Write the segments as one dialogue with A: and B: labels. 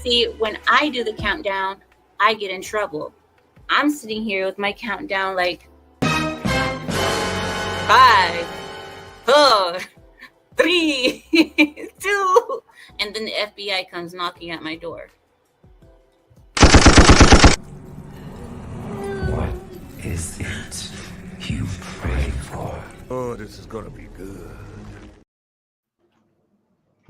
A: See, when I do the countdown, I get in trouble. I'm sitting here with my countdown like 5, 4, 3, 2, and then the FBI comes knocking at my door.
B: What is it you pray for?
C: Oh, this is gonna be good.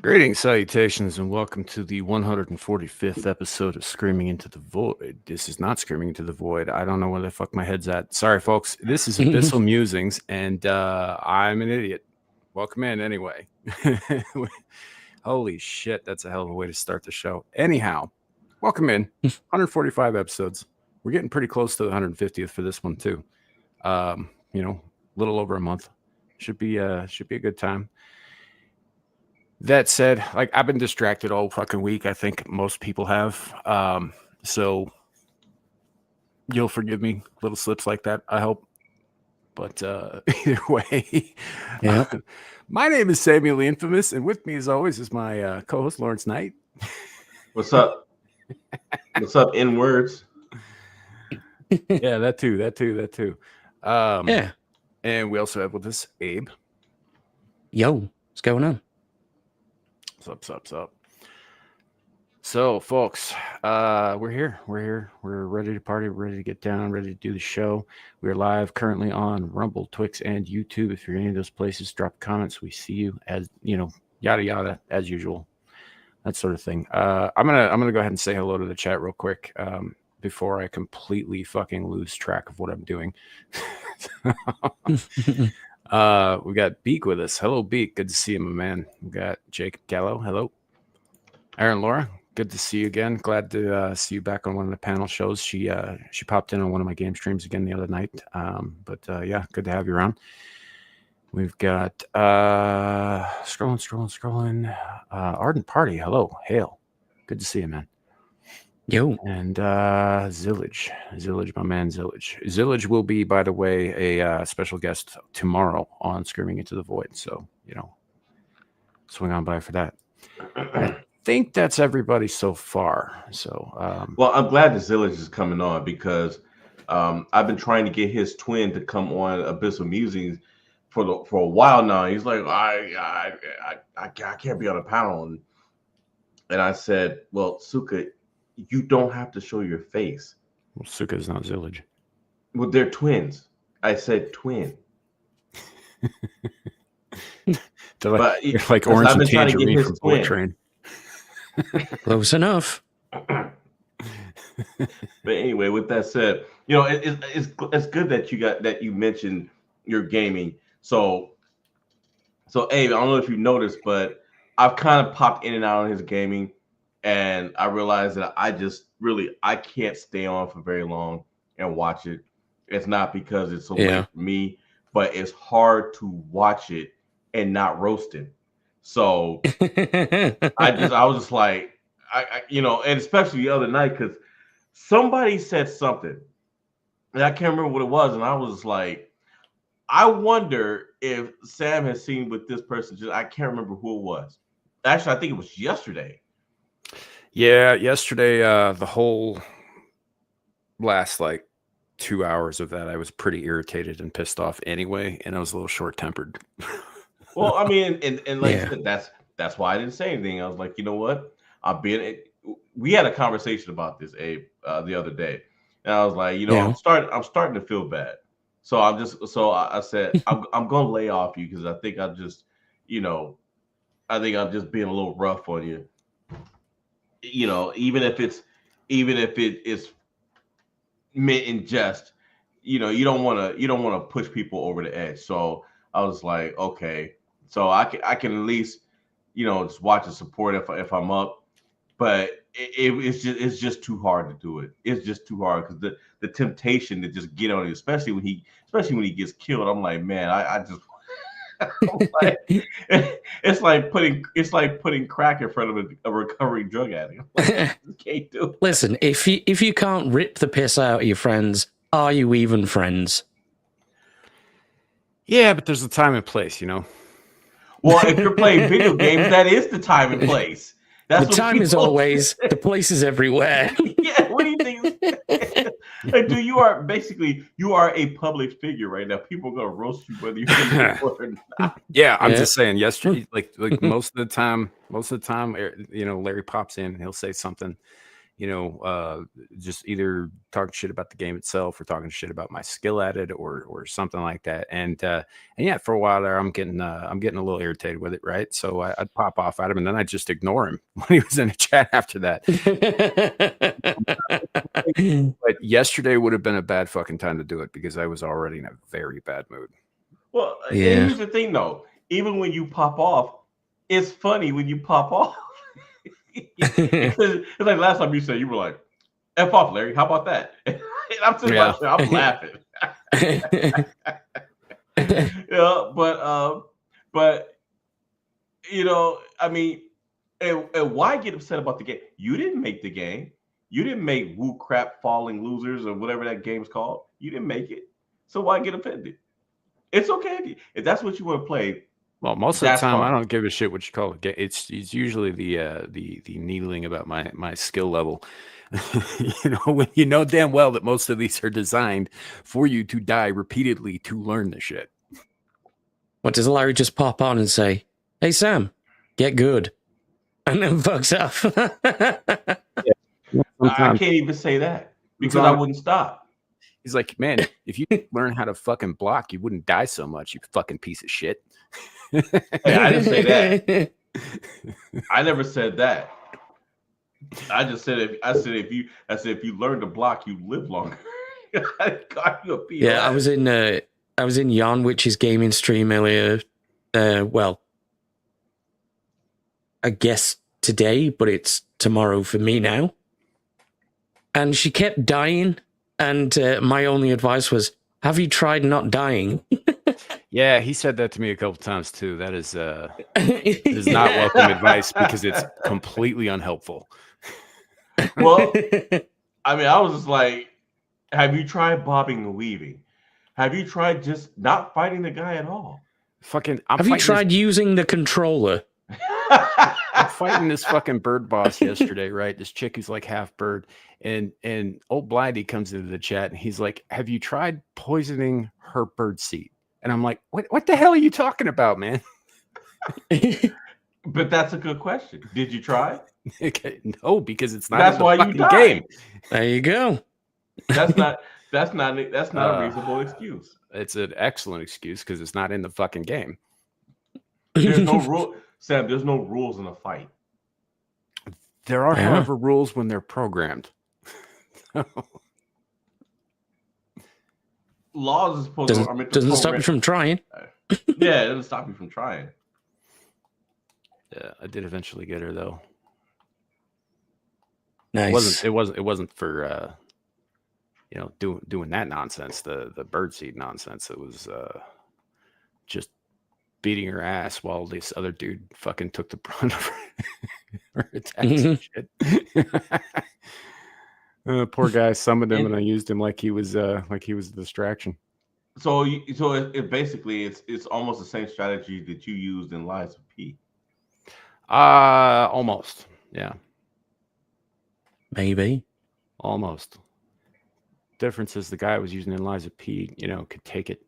D: Greetings, salutations, and welcome to the 145th episode of Screaming into the Void. This is not Screaming into the Void. I don't know where the fuck my head's at. Sorry, folks. This is Abyssal Musings, and I'm an idiot. Welcome in, anyway. Holy shit, that's a hell of a way to start the show. Anyhow, welcome in. 145 episodes. We're getting pretty close to the 150th for this one, too. A little over a month. Should be a good time. That said, like, I've been distracted all fucking week. I think most people have. So you'll forgive me, little slips like that, I hope. But either way, my name is Samuel the Infamous, and with me, as always, is my co-host, Lawrence Knight.
E: What's up? What's up, in words?
D: Yeah, that too. And we also have with us Abe.
F: Yo, what's going on?
D: What's up? So, folks, we're here. We're ready to party. We're ready to get down. Ready to do the show. We're live currently on Rumble, Twix, and YouTube. If you're in any of those places, drop comments. We see you, as yada yada, as usual. That sort of thing. I'm gonna go ahead and say hello to the chat real quick before I completely fucking lose track of what I'm doing. We got Beak with us. Hello, Beak. Good to see you, my man. We got Jacob Gallo. Hello. Aaron Laura. Good to see you again. Glad to see you back on one of the panel shows. She popped in on one of my game streams again the other night. But good to have you around. We've got scrolling. Ardent Party. Hello. Hail. Good to see you, man.
F: Yo.
D: And Zillage, my man Zillage. Zillage will be, by the way, a special guest tomorrow on Screaming into the Void. So, swing on by for that. I think that's everybody so far. So,
E: well, I'm glad that Zillage is coming on because I've been trying to get his twin to come on Abyssal Musings for a while now. He's like, I can't be on a panel, and I said, well, Suka, you don't have to show your face.
D: Well, Suka is not Zillage.
E: Well, they're twins. I said twin.
D: But you're like Orange and Tangerine from Bullet Train.
F: Close enough.
E: But anyway, with that said, it's good that you mentioned your gaming. So Abe, I don't know if you noticed, but I've kind of popped in and out on his gaming. And I realized that I can't stay on for very long and watch it. It's not because it's so late for me, but it's hard to watch it and not roast it. So I was just like, and especially the other night, because somebody said something and I can't remember what it was. And I was like, I wonder if Sam has seen what this person I can't remember who it was. Actually, I think it was yesterday.
D: Yeah, yesterday, the whole last 2 hours of that, I was pretty irritated and pissed off anyway, and I was a little short-tempered.
E: Well, I mean, and like I said, that's why I didn't say anything. I was like, you know what? We had a conversation about this, Abe, the other day, and I was like, I'm starting to feel bad. So I said, I'm gonna lay off you because I think I'm just being a little rough on you. Even if it is meant in jest, you don't want to push people over the edge. So I was like, okay, so I can at least just watch and support if I'm up, but it's just too hard to do it. It's just too hard because the temptation to just get on it, especially when he gets killed. I'm like, man, I just. It's like putting crack in front of a recovering drug addict. Can't do it.
F: Listen, if you can't rip the piss out of your friends, are you even friends?
D: Yeah, but there's a time and place,
E: Well, if you're playing video games, that is the time and place.
F: The time is always, the place is everywhere.
E: Yeah, what do you think? Like, dude, you are a public figure right now. People are gonna roast you whether you're or not.
D: Yeah, I'm
F: Yeah.
D: just saying. Yesterday, like most of the time, Larry pops in, and he'll say something, just either talking shit about the game itself or talking shit about my skill at it or something like that. And yeah, for a while there, I'm getting a little irritated with it, right? So I'd pop off at him, and then I'd just ignore him when he was in a chat after that. But yesterday would have been a bad fucking time to do it because I was already in a very bad mood.
E: Well,
F: Yeah.
E: and here's the thing, though. Even when you pop off, it's funny when you pop off. It's like last time you said you were like, "F off, Larry." How about that? And I'm sitting
D: Yeah.
E: there, I'm laughing. But I mean, and why get upset about the game? You didn't make the game. You didn't make Woo Crap Falling Losers or whatever that game's called. You didn't make it. So why get offended? It's okay if that's what you want to play.
D: Well, most of the
E: That's
D: time,
E: fine.
D: I don't give a shit what you call it. It's usually the needling about my skill level. When you know damn well that most of these are designed for you to die repeatedly to learn the shit.
F: What does Larry just pop on and say? Hey Sam, get good, and then fucks off.
E: I can't even say that because I wouldn't stop.
D: He's like, man, if you learn how to fucking block, you wouldn't die so much. You fucking piece of shit.
E: Hey, I didn't say that. I never said that. I just said if you learn to block, you live longer.
F: Yeah, I was in Yarn Witch's gaming stream earlier. Well, I guess today, but it's tomorrow for me now. And she kept dying, and my only advice was, "Have you tried not dying?"
D: Yeah, he said that to me a couple times too. That is not welcome advice because it's completely unhelpful.
E: Well, I mean, I was just like, have you tried bobbing and weaving? Have you tried just not fighting the guy at all?
F: Have you tried using the controller?
D: I'm fighting this fucking bird boss yesterday, right? This chick who's like half bird, and old Blindy comes into the chat and he's like, "Have you tried poisoning her bird seed?" And I'm like, "What the hell are you talking about, man?"
E: But that's a good question. Did you try?
D: Okay, no, because it's not.
E: That's why you died.
D: Game.
F: There you go.
E: That's not a reasonable excuse.
D: It's an excellent excuse because it's not in the fucking game.
E: There's no rule, Sam. There's no rules in a fight.
D: There are, however, rules when they're programmed.
E: Laws is supposed
F: doesn't stop you from trying.
E: Yeah, it doesn't stop you from trying.
D: Yeah, I did eventually get her though.
F: Nice.
D: It wasn't for doing that nonsense, the birdseed nonsense. It was just beating her ass while this other dude fucking took the brunt of her attacks and shit. Poor guy summoned him, and I used him like he was a distraction.
E: So it basically it's almost the same strategy that you used in Lies of P.
D: Almost, yeah.
F: Maybe.
D: Almost. Difference is the guy I was using in Lies of P, could take it.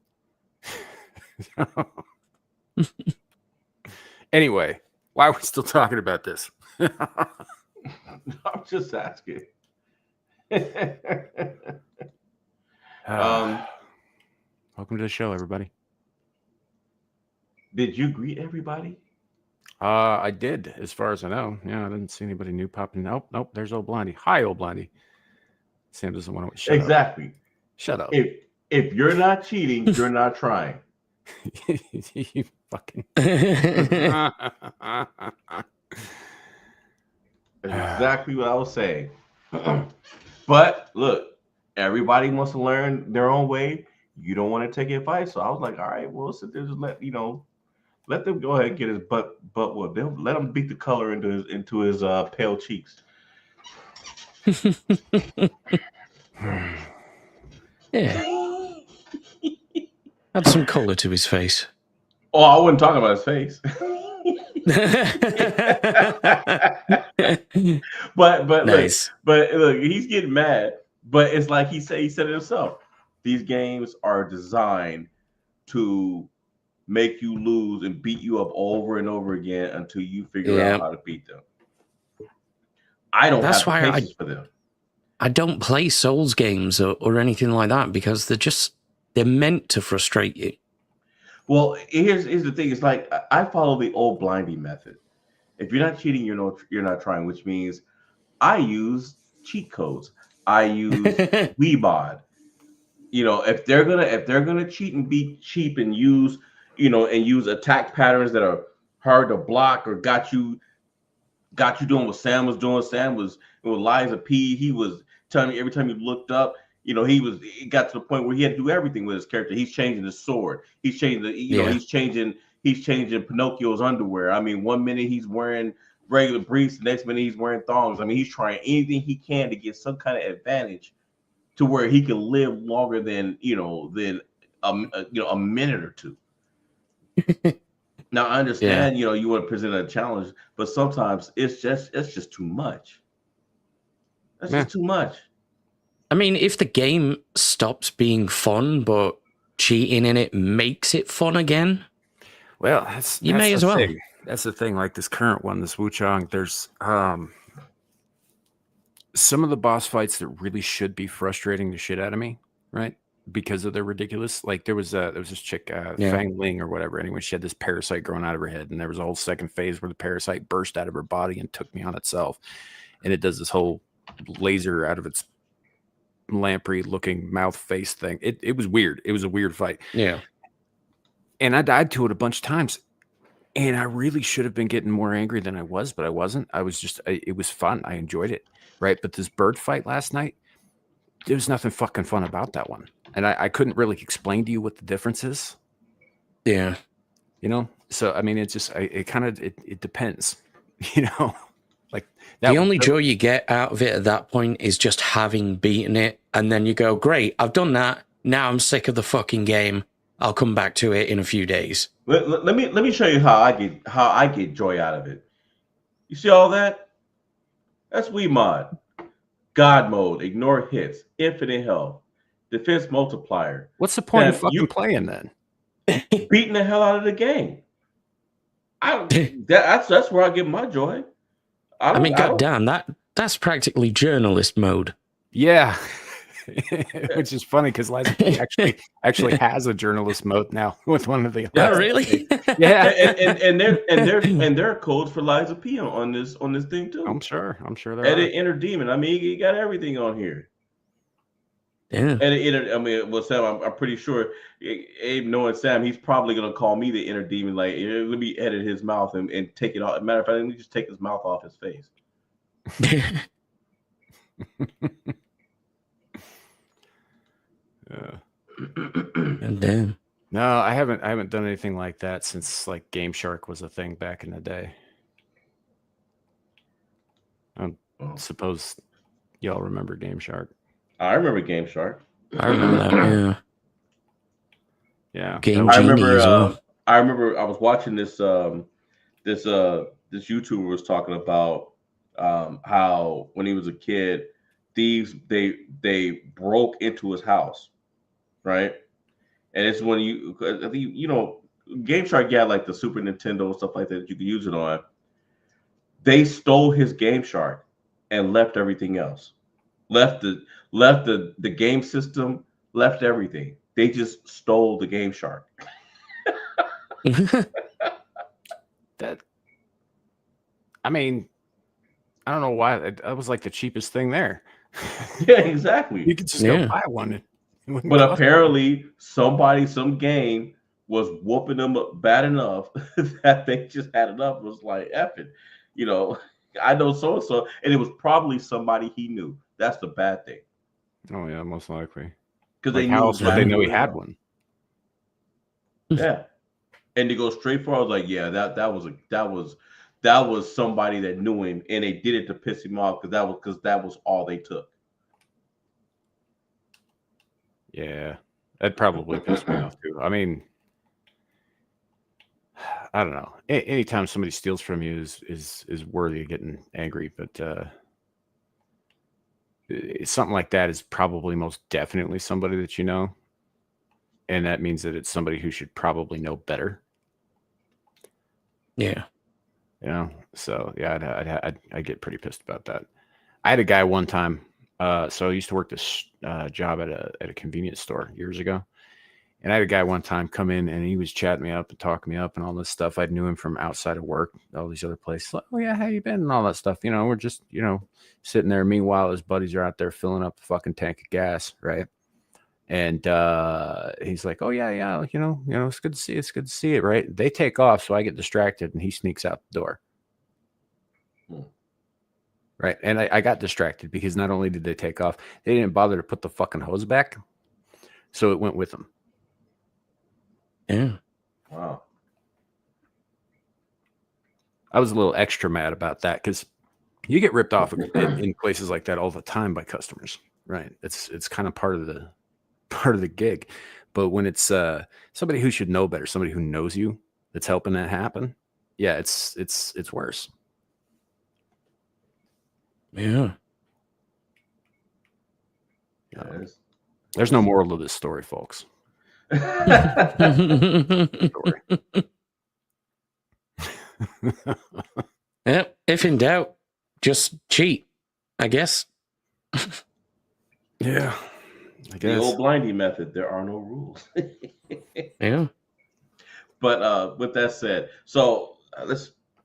D: Anyway, why are we still talking about this?
E: I'm just asking.
D: Welcome to the show, everybody.
E: Did you greet everybody?
D: I did, as far as I know. Yeah, I didn't see anybody new popping. Nope. There's old Blindy. Hi, old Blindy. Sam doesn't want to shut
E: exactly.
D: Up. Shut up.
E: If you're not cheating, you're not trying.
D: You fucking.
E: Exactly what I was saying. But look, everybody wants to learn their own way. You don't want to take advice, so I was like, all right, well, sit there, just let them go ahead and get his butt whooped. They'll let him beat the color into his pale cheeks.
F: Yeah. Add some color to his face.
E: Oh, I wasn't talking about his face. but
F: Nice.
E: look, he's getting mad. But it's like he said it himself. These games are designed to make you lose and beat you up over and over again until you figure
F: Yeah.
E: out how to beat them. I don't
F: That's
E: have the
F: why
E: patience for them.
F: I don't play Souls games or anything like that because they're meant to frustrate you.
E: Well, here's the thing. It's like I follow the old blinding method. If you're not cheating, you're not trying, which means I use cheat codes. I use Weebod. If they're gonna cheat and be cheap and use attack patterns that are hard to block or got you doing what Sam was doing. Sam was with Liza P. He was telling me every time he looked up, it got to the point where he had to do everything with his character. He's changing the sword. He's changing he's changing Pinocchio's underwear. I mean, one minute he's wearing regular briefs, the next minute he's wearing thongs. I mean, he's trying anything he can to get some kind of advantage to where he can live longer than a minute or two. Now I understand, you want to present a challenge, but sometimes it's just too much. That's just too much.
F: I mean, if the game stops being fun, but cheating in it makes it fun again,
D: well, that's
F: may as well.
D: Thing. That's the thing. Like this current one, this Wuchang, there's some of the boss fights that really should be frustrating the shit out of me, right? Because of their ridiculous. Like there was this chick, Fang Ling or whatever. Anyway, she had this parasite growing out of her head, and there was a whole second phase where the parasite burst out of her body and took me on itself, and it does this whole laser out of its lamprey looking mouth face thing. It was weird. It was a weird fight.
F: Yeah,
D: and I died to it a bunch of times. And I really should have been getting more angry than I was, but I wasn't. I was just, it was fun. I enjoyed it, right? But this bird fight last night, there was nothing fucking fun about that one. And I couldn't really explain to you what the difference is.
F: Yeah.
D: So, I mean, it's just, it depends, like
F: the only joy you get out of it at that point is just having beaten it. And then you go, great, I've done that. Now I'm sick of the fucking game. I'll come back to it in a few days.
E: Let me show you how I get joy out of it. You see all that? That's Weemod. God mode, ignore hits, infinite health, defense multiplier.
D: What's the point of fucking playing then?
E: Beating the hell out of the game. That's where I get my joy.
F: I mean, goddamn, that's practically journalist mode.
D: Yeah. Which is funny because Liza actually has a journalist mode now with one of the.
F: Oh, really?
D: Yeah.
E: and there are codes for Liza P on this thing too.
D: I'm sure there
E: Edit
D: are.
E: Inner Demon. I mean, you got everything on here.
F: Yeah.
E: I mean, well, Sam, I'm pretty sure, Abe knowing Sam, he's probably gonna call me the Inner Demon. Like, let me edit his mouth and take it off. Matter of fact, let me just take his mouth off his face.
F: And damn.
D: No, I haven't done anything like that since like Game Shark was a thing back in the day. I suppose y'all remember Game Shark.
E: I remember Game Shark.
F: I remember that. Yeah.
D: Yeah.
F: Game Genie as well.
E: I remember I was watching this this YouTuber was talking about how when he was a kid, thieves they broke into his house, right? And it's when I think Game Shark got like the Super Nintendo and stuff like that you could use it on. They stole his Game Shark and left everything else. Left the game system, left everything. They just stole the Game Shark.
D: I mean, I don't know why that was like the cheapest thing there.
E: Yeah, exactly.
D: You could just go buy one.
E: But apparently, some game was whooping them up bad enough that they just had enough. It was like, F it. I know so-and-so, and it was probably somebody he knew. That's the bad thing.
D: Oh, yeah, most likely.
E: Because
D: like, how else would they know he had one?
E: Yeah. And to go straight for, I was like, yeah, that was somebody that knew him, and they did it to piss him off because that was all they took.
D: Yeah, that probably pissed me off too. I mean, I don't know. Anytime somebody steals from you is worthy of getting angry, but something like that is probably most definitely somebody that you know, and that means that it's somebody who should probably know better.
F: Yeah.
D: You know, so yeah, I'd get pretty pissed about that. I had a guy one time. So I used to work this job at a convenience store years ago, and I had a guy one time come in, and he was chatting me up and talking me up and all this stuff. I knew him from outside of work, all these other places. Like, oh yeah, how you been and all that stuff. You know, we're just sitting there. Meanwhile, his buddies are out there filling up the fucking tank of gas, right? And he's like, oh yeah, it's good to see it. It's good to see it, right? They take off, so I get distracted, and he sneaks out the door. Right. And I got distracted because not only did they take off, they didn't bother to put the fucking hose back. So it went with them.
F: Yeah.
E: Wow.
D: I was a little extra mad about that because you get ripped off in places like that all the time by customers. Right. It's kind of part of the gig. But when it's somebody who should know better, somebody who knows you that's helping that happen, yeah, it's worse.
F: Yeah.
D: There's no moral to this story, folks.
F: Yep. If in doubt, just cheat, I guess.
D: Yeah. I guess.
E: The old blindy method. There are no rules.
F: Yeah.
E: But with that said, so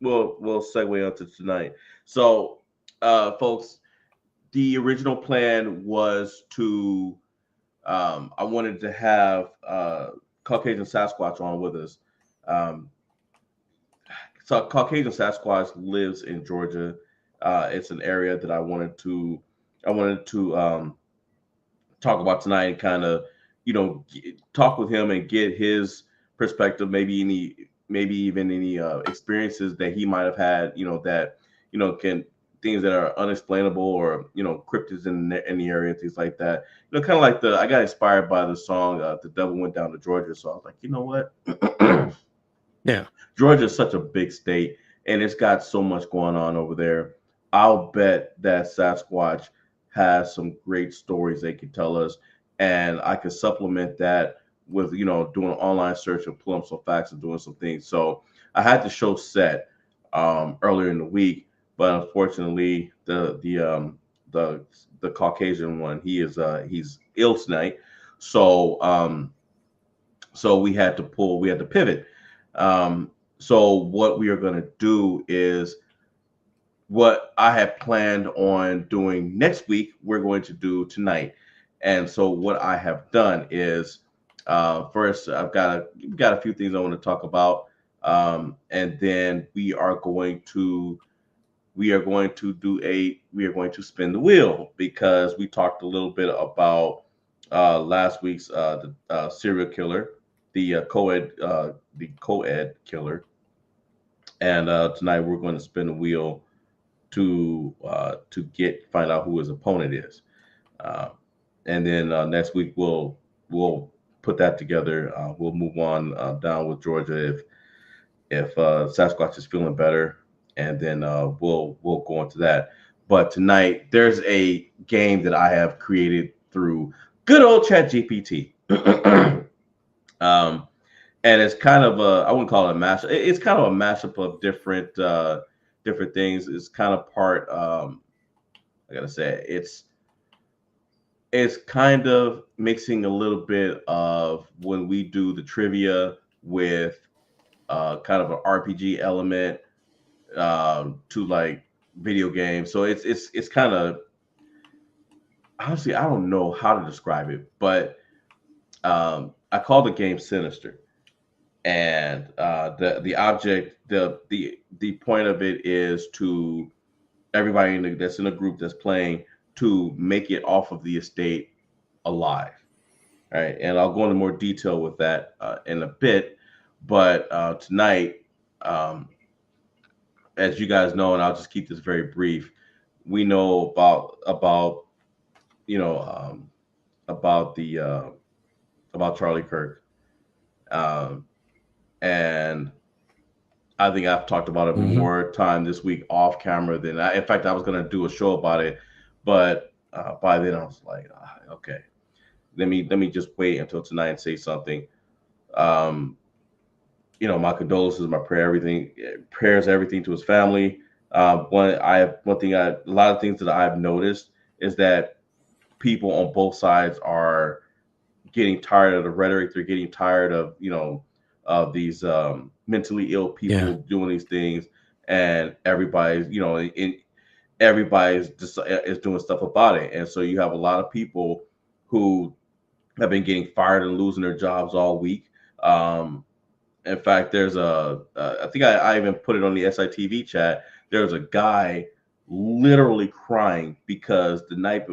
E: we'll segue onto tonight. So, folks, the original plan was to I wanted to have Caucasian Sasquatch on with us. So Caucasian Sasquatch lives in Georgia. It's an area that I wanted to talk about tonight and kind of talk with him and get his perspective, maybe even any experiences that he might have had, that can things that are unexplainable or cryptids in the area and things like that. Kind of like I got inspired by the song "The Devil Went Down to Georgia," so I was like, you know what?
F: Yeah.
E: Georgia is such a big state, and it's got so much going on over there. I'll bet that Sasquatch has some great stories they can tell us, and I could supplement that with doing an online search and pulling up some facts and doing some things. So I had the show set earlier in the week. But unfortunately, the Caucasian one, he's ill tonight, so we had to pivot. So what we are going to do is what I have planned on doing next week. We're going to do tonight, and so what I have done is first I've got a few things I want to talk about, and then we are going to spin the wheel because we talked a little bit about last week's the serial killer, the co-ed killer, and tonight we're going to spin the wheel to find out who his opponent is, and then next week we'll put that together. We'll move on down with Georgia if Sasquatch is feeling better, and then we'll go into that. But tonight there's a game that I have created through good old ChatGPT, and it's kind of I wouldn't call it a mashup. It's kind of a mashup of different things. It's kind of part. I gotta say it's kind of mixing a little bit of when we do the trivia with kind of an RPG element to like video games. So it's kind of, honestly, I don't know how to describe it, but I call the game Sinister, and the object, the point of it is to everybody that's in a group that's playing to make it off of the estate alive. All right, and I'll go into more detail with that in a bit, but tonight. As you guys know, and I'll just keep this very brief, we know about about Charlie Kirk, and I think I've talked about it more time this week off camera than in fact, I was going to do a show about it, but by then I was like, okay, let me just wait until tonight and say something. Um, my condolences, my prayers, everything to his family. A lot of things that I've noticed is that people on both sides are getting tired of the rhetoric. They're getting tired of of these mentally ill people doing these things, and everybody's just is doing stuff about it. And so you have a lot of people who have been getting fired and losing their jobs all week. In fact, there's I think I even put it on the SITV chat. There's a guy literally crying because the night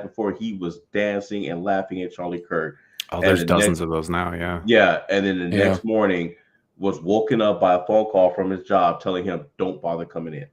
E: before he was dancing and laughing at Charlie Kirk.
D: Oh, there's dozens of those now.
E: Yeah, and then the next morning was woken up by a phone call from his job telling him, "Don't bother coming in."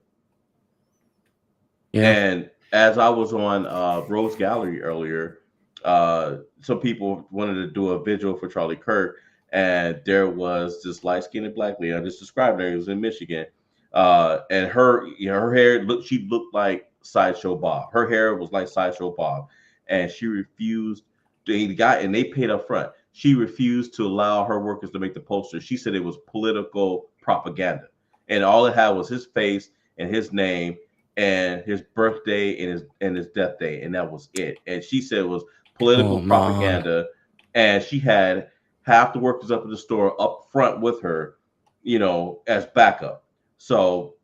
E: Yeah. And as I was on Rose Gallery earlier, some people wanted to do a vigil for Charlie Kirk. And there was this light-skinned black lady. I just described her. It was in Michigan, and her hair she looked like Sideshow Bob. Her hair was like Sideshow Bob, and she refused. And they paid up front. She refused to allow her workers to make the poster. She said it was political propaganda, and all it had was his face and his name and his birthday and his death day, and that was it. And she said it was political propaganda, and she had half the workers up in the store up front with her, as backup. So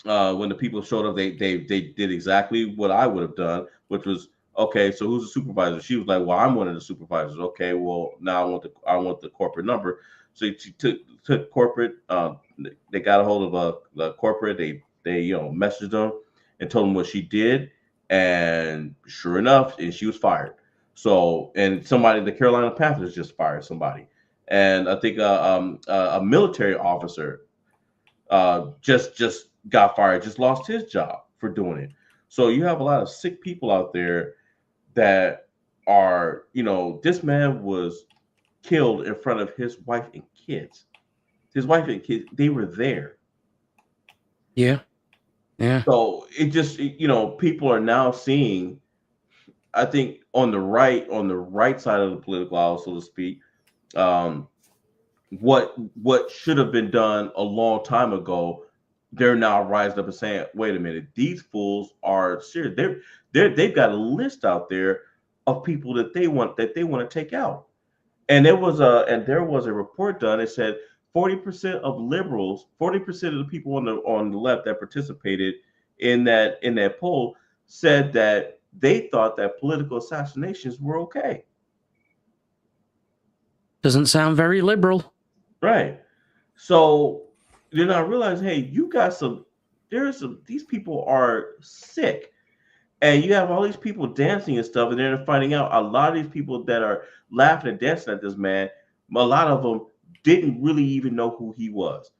E: when the people showed up, they did exactly what I would have done, which was, okay, so who's the supervisor? She was like, well, I'm one of the supervisors. Okay, well, now I want the corporate number. So she took corporate. They got a hold of the corporate. They messaged them and told them what she did, and sure enough, and she was fired. So, and the Carolina Panthers just fired somebody, and I think a military officer just got fired, just lost his job for doing it. So you have a lot of sick people out there that are, this man was killed in front of his wife and kids. His wife and kids, they were there.
F: Yeah.
E: So it just, people are now seeing, I think on the right side of the political aisle, so to speak, what should have been done a long time ago, they're now rising up and saying, "Wait a minute, these fools are serious. They've got a list out there of people that they want to take out." And there was a report done. It said 40% of liberals, 40% of the people on the left that participated in that poll said that they thought that political assassinations were okay.
F: Doesn't sound very liberal.
E: Right. So you're not realizing, hey, you got these people are sick. And you have all these people dancing and stuff, and then they're finding out a lot of these people that are laughing and dancing at this man, a lot of them didn't really even know who he was.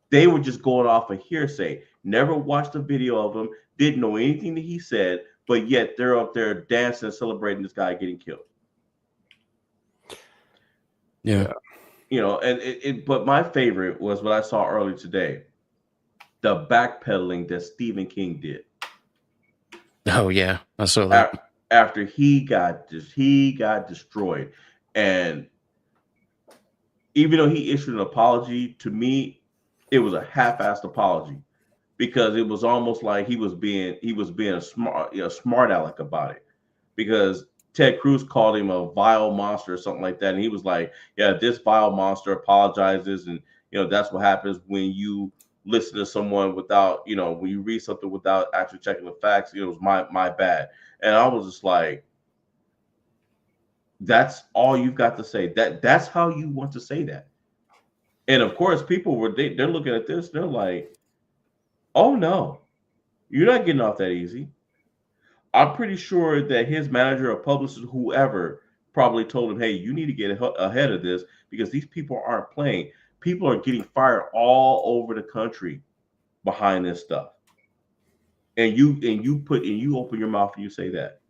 E: They were just going off of hearsay, never watched a video of him, didn't know anything that he said, but yet they're up there dancing and celebrating this guy getting killed.
F: Yeah.
E: But my favorite was what I saw earlier today, the backpedaling that Stephen King did.
F: Oh yeah, I saw that.
E: After he got destroyed, and even though he issued an apology, to me, it was a half-assed apology, because it was almost like he was being a smart aleck about it, because Ted Cruz called him a vile monster or something like that, and he was like, "Yeah, this vile monster apologizes," and that's what happens when you listen to someone without, when you read something without actually checking the facts. It was my bad. And I was just like, that's all you've got to say? That's how you want to say that? And of course, people they're looking at this, they're like, oh no, you're not getting off that easy. I'm pretty sure that his manager or publicist, whoever, probably told him, hey, you need to get ahead of this, because these people aren't playing. People are getting fired all over the country behind this stuff. And you open your mouth and you say that.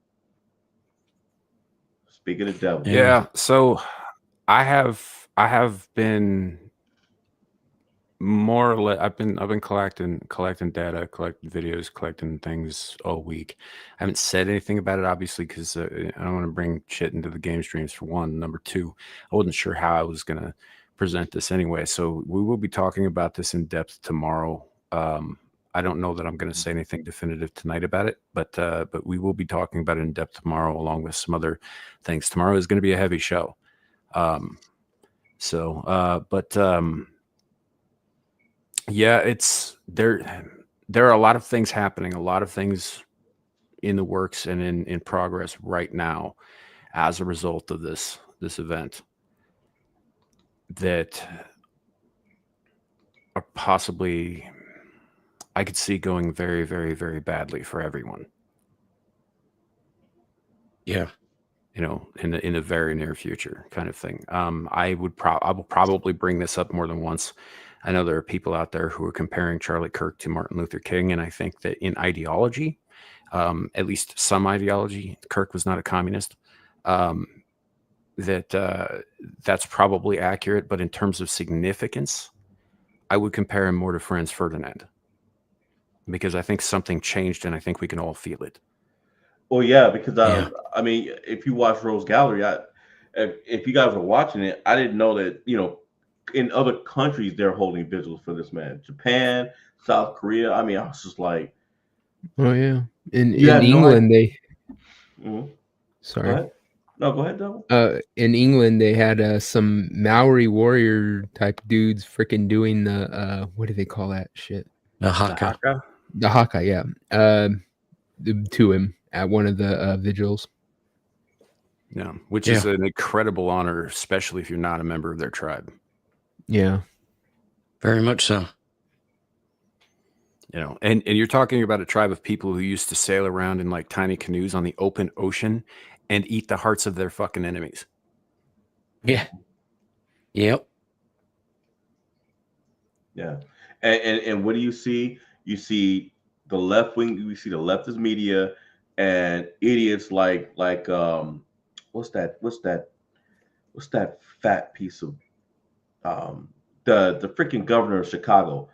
E: Speaking of the devil.
D: Yeah. So I have been more or less, I've been collecting data, collecting videos, collecting things all week. I haven't said anything about it, obviously, because I don't want to bring shit into the game streams, for one. Number two, I wasn't sure how I was going to present this anyway. So we will be talking about this in depth tomorrow. I don't know that I'm going to say anything definitive tonight about it, but we will be talking about it in depth tomorrow, along with some other things. Tomorrow is going to be a heavy show. Yeah, it's there. There are a lot of things happening, a lot of things in the works and in progress right now as a result of this event that are possibly, I could see going very, very, very badly for everyone.
F: Yeah.
D: You know, in the very near future, kind of thing. I will probably bring this up more than once. I know there are people out there who are comparing Charlie Kirk to Martin Luther King, and I think that in ideology, at least some ideology, Kirk was not a communist. That's probably accurate, but in terms of significance, I would compare him more to Franz Ferdinand, because I think something changed, and I think we can all feel it.
E: Well, yeah, because I mean, if you watch Rose Gallery, if you guys were watching it, I didn't know that, you know, in other countries they're holding vigils for this man. Japan, South Korea. I mean, I was just like,
G: oh yeah, in
E: You have no
G: England they.
E: Mhm.
G: Sorry.
E: Go ahead. No, go ahead, Devil.
G: In England they had some Maori warrior type dudes freaking doing the what do they call that shit?
F: The haka.
G: The haka, yeah. To him at one of the vigils.
D: Yeah, which is an incredible honor, especially if you're not a member of their tribe.
G: Yeah,
F: very much so.
D: You know, and you're talking about a tribe of people who used to sail around in like tiny canoes on the open ocean and eat the hearts of their fucking enemies.
F: Yeah. Yep.
E: Yeah, and what do you see? You see the left wing. You see the leftist media and idiots like what's that fat piece of the freaking governor of Chicago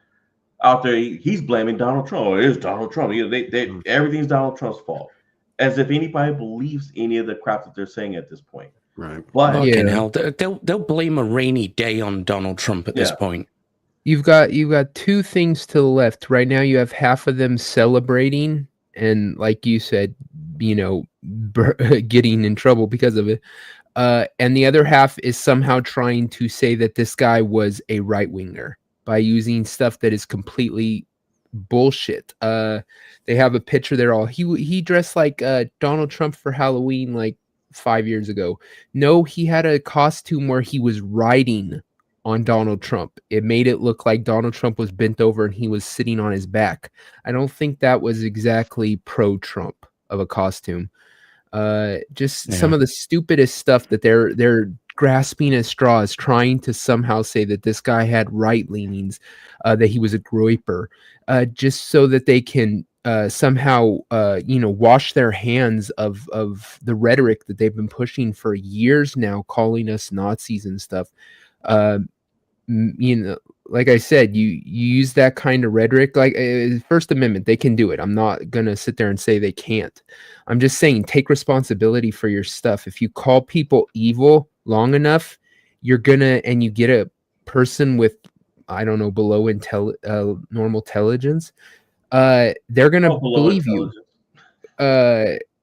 E: out there. He's blaming Donald Trump. Oh, it is Donald Trump. You know, everything's Donald Trump's fault, as if anybody believes any of the crap that they're saying at this point.
D: Right.
E: But
F: fucking hell, they'll blame a rainy day on Donald Trump at this point.
G: You've got two things to the left right now. You have half of them celebrating, and like you said, you know, getting in trouble because of it. And the other half is somehow trying to say that this guy was a right winger by using stuff that is completely bullshit. They have a picture there. He dressed like Donald Trump for Halloween like 5 years ago. No, he had a costume where he was riding on Donald Trump. It made it look like Donald Trump was bent over and he was sitting on his back. I don't think that was exactly pro-Trump of a costume. Some of the stupidest stuff that they're grasping at straws, trying to somehow say that this guy had right leanings, that he was a groiper, just so that they can somehow wash their hands of the rhetoric that they've been pushing for years now, calling us Nazis and stuff. You know, like I said, you use that kind of rhetoric, like First Amendment, they can do it. I'm not gonna sit there and say they can't. I'm just saying, take responsibility for your stuff. If you call people evil long enough, you're gonna, and you get a person with, I don't know, below normal intelligence, they're gonna believe you.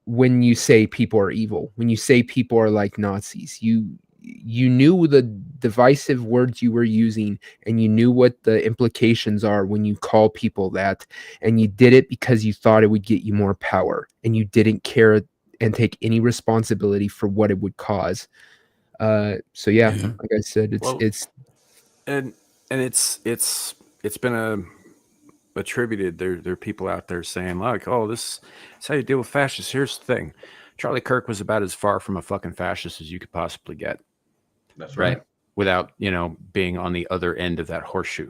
G: When you say people are evil, when you say people are like Nazis, you knew the divisive words you were using, and you knew what the implications are when you call people that, and you did it because you thought it would get you more power, and you didn't care and take any responsibility for what it would cause. So yeah, like I said, it's
D: been attributed. There are people out there saying like, oh, this is how you deal with fascists. Here's the thing: Charlie Kirk was about as far from a fucking fascist as you could possibly get.
E: That's right.
D: Without, you know, being on the other end of that horseshoe.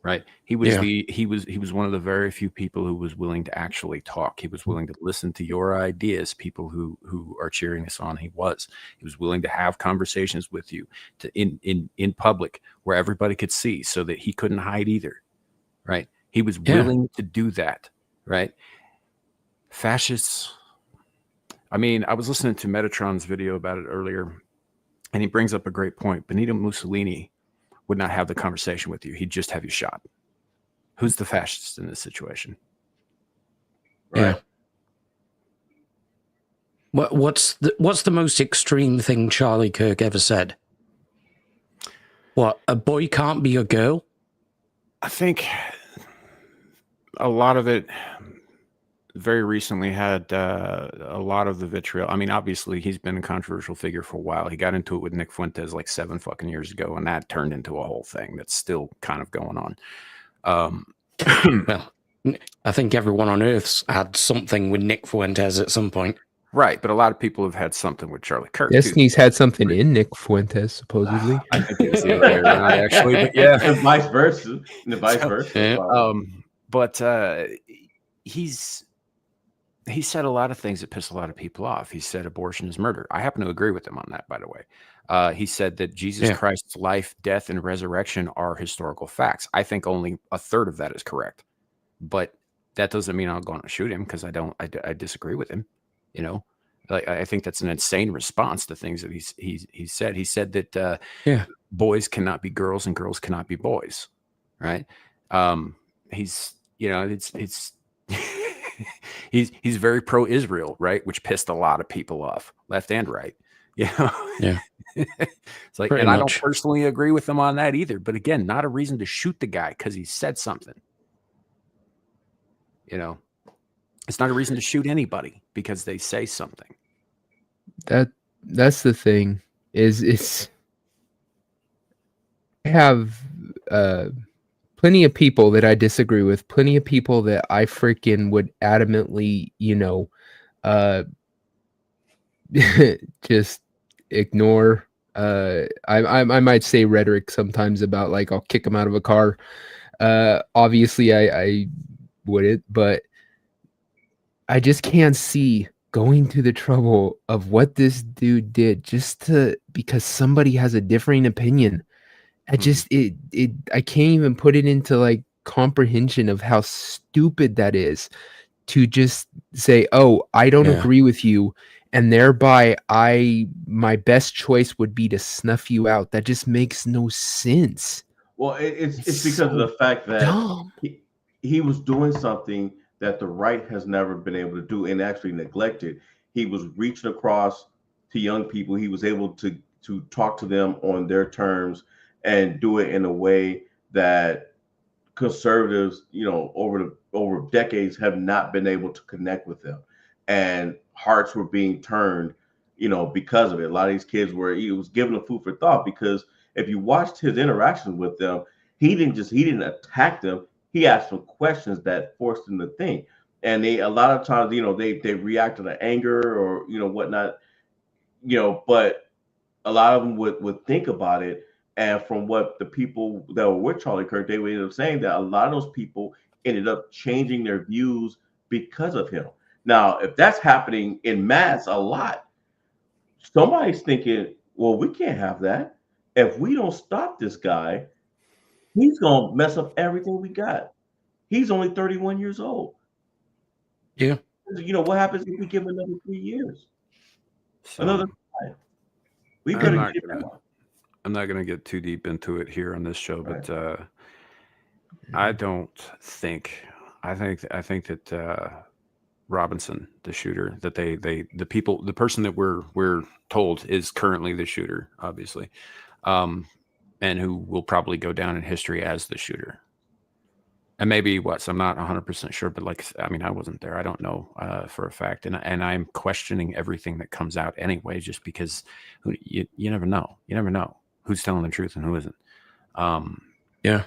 D: right? He was
F: Yeah.
D: he was one of the very few people who was willing to actually talk. He was willing to listen to your ideas, people who are cheering us on. He was willing to have conversations with you in public where everybody could see, so that he couldn't hide either, right? He was
F: Yeah.
D: willing to do that, right? Fascists. I mean, I was listening to Metatron's video about it earlier, and he brings up a great point. Benito Mussolini would not have the conversation with you. He'd just have you shot. Who's the fascist in this situation?
F: Yeah. What's the most extreme thing Charlie Kirk ever said? What, a boy can't be a girl?
D: I think a lot of it very recently had a lot of the vitriol. I mean, obviously, he's been a controversial figure for a while. He got into it with Nick Fuentes like 7 fucking years ago, and that turned into a whole thing that's still kind of going on.
F: Well, I think everyone on Earth's had something with Nick Fuentes at some point.
D: Right, but a lot of people have had something with Charlie Kirk.
G: Destiny's had something in Nick Fuentes, supposedly.
D: I think it was the other way around, actually, but yeah,
E: and vice versa. And the vice versa.
F: Yeah.
D: But he said a lot of things that piss a lot of people off. He said abortion is murder. I happen to agree with him on that, by the way. He said that Jesus Christ's life, death, and resurrection are historical facts. I think only a third of that is correct, but that doesn't mean I'll go on and shoot him, because I disagree with him. You know, like, I think that's an insane response to things that he said. He said that boys cannot be girls and girls cannot be boys, right? He's, you know, it's he's very pro-Israel, right? Which pissed a lot of people off, left and right. You know?
F: Yeah.
D: It's like,
F: Pretty
D: and I
F: much.
D: don't personally agree with him on that either. But again, not a reason to shoot the guy because he said something. You know, it's not a reason to shoot anybody because they say something.
G: That's the thing. Is I have plenty of people that I disagree with, plenty of people that I freaking would adamantly, you know, just ignore. I might say rhetoric sometimes about, like, I'll kick them out of a car. Obviously I wouldn't, but I just can't see going to the trouble of what this dude did just because somebody has a differing opinion. I just I can't even put it into, like, comprehension of how stupid that is, to just say, "Oh, I don't agree with you, and thereby my best choice would be to snuff you out." That just makes no sense.
E: Well, it's because
G: so
E: of the fact that
G: dumb.
E: he was doing something that the right has never been able to do and actually neglected. He was reaching across to young people. He was able to talk to them on their terms and do it in a way that conservatives, you know, over decades have not been able to connect with them, and hearts were being turned, you know, because of it. A lot of these kids he was giving them food for thought, because if you watched his interactions with them, he didn't attack them. He asked them questions that forced them to think, and a lot of times, you know, they react to anger or, you know, whatnot, you know, but a lot of them would think about it. And from what the people that were with Charlie Kirk, they ended up saying that a lot of those people ended up changing their views because of him. Now, if that's happening in mass a lot, somebody's thinking, well, we can't have that. If we don't stop this guy, he's going to mess up everything we got. He's only 31 years old.
F: Yeah.
E: You know, what happens if we give him another 3 years?
D: So,
E: Another 5? We
D: I'm
E: better
D: not
E: get
D: gonna-
E: him.
D: I'm not going to get too deep into it here on this show, but I don't think. I think that Robinson, the shooter, that the person that we're told is currently the shooter, obviously, and who will probably go down in history as the shooter. And maybe so I'm not 100% sure, but, like, I mean, I wasn't there. I don't know for a fact, and I'm questioning everything that comes out anyway, just because you never know. You never know who's telling the truth and who isn't.
F: Yeah.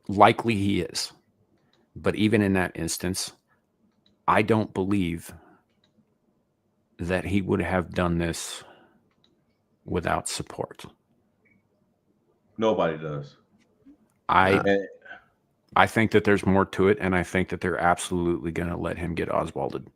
D: Likely he is. But even in that instance, I don't believe that he would have done this without support.
E: Nobody does. And-
D: I think that there's more to it, and I think that they're absolutely going to let him get Oswalded.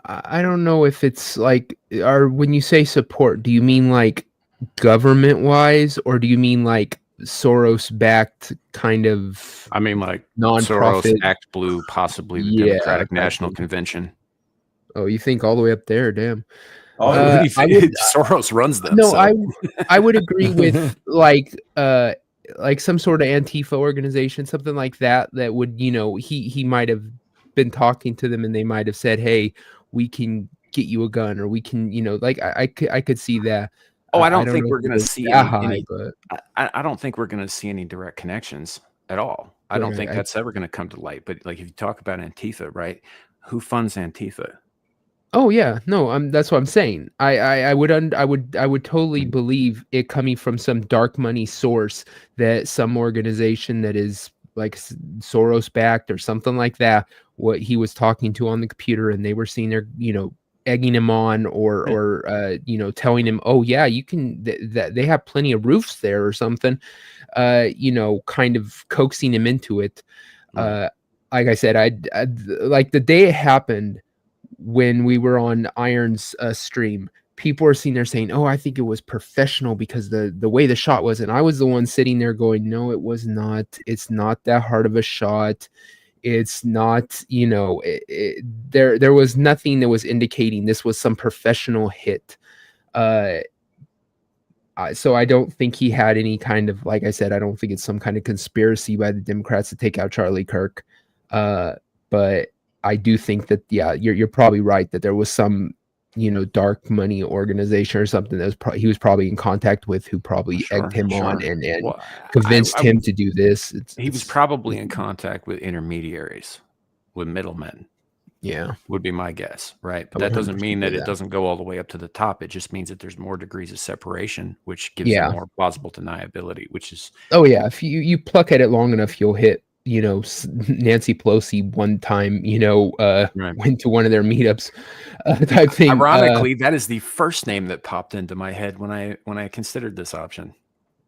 G: I don't know if it's like, or when you say support, do you mean like government wise, or do you mean like Soros backed kind of
D: I mean, like
G: nonprofit?
D: Soros, Act Blue, possibly the
G: Yeah,
D: Democratic
G: type
D: National
G: thing.
D: Convention.
G: Oh, you think all the way up there? Damn.
E: Oh,
G: Uh,
D: What do you think? Soros runs them.
G: No,
D: so.
G: I would agree with like some sort of Antifa organization, something like that, that would, you know, he might have been talking to them and they might have said, hey, we can get you a gun, or we can, you know, like I could see that.
D: Oh, I don't
G: know
D: think
G: if
D: we're
G: it
D: going to
G: goes
D: see
G: that
D: any.
G: high, but
D: I don't think we're going to see any direct connections at all. I
G: But
D: don't think
G: I-
D: that's ever going to come to light. But like, if you talk about Antifa, right? Who funds Antifa?
G: oh yeah, no, that's what I'm saying. I would totally believe it coming from some dark money source, that some organization that is like Soros backed or something like that, what he was talking to on the computer, and they were seeing their, you know, egging him on, or you know, telling him, oh yeah, you can, that they have plenty of roofs there or something, you know, kind of coaxing him into it.
D: Right.
G: Like I said, I like the day it happened, when we were on Iron's stream, people were sitting there saying, "Oh, I think it was professional because the way the shot was," and I was the one sitting there going, "No, it was not. It's not that hard of a shot. It's not, you know, there was nothing that was indicating this was some professional hit." So I don't think he had any kind of, like I said, I don't think it's some kind of conspiracy by the Democrats to take out Charlie Kirk. But I do think that, yeah, you're probably right that there was some, you know, dark money organization or something that was he was probably in contact with, who probably egged him on and
D: Well,
G: convinced him to do this.
D: He was probably in contact with intermediaries, with middlemen.
G: Yeah,
D: would be my guess, right? But
G: I would
D: that doesn't mean
G: 100%
D: that
G: say
D: it
G: that.
D: doesn't go all the way up to the top. It just means that there's more degrees of separation, which gives
G: Yeah.
D: it more plausible deniability, which is
G: Oh yeah, if you pluck at it long enough, you'll hit, you know, Nancy Pelosi one time, you know,
D: right.
G: went to one of their meetups, type thing.
D: Ironically, that is the first name that popped into my head when I considered this option.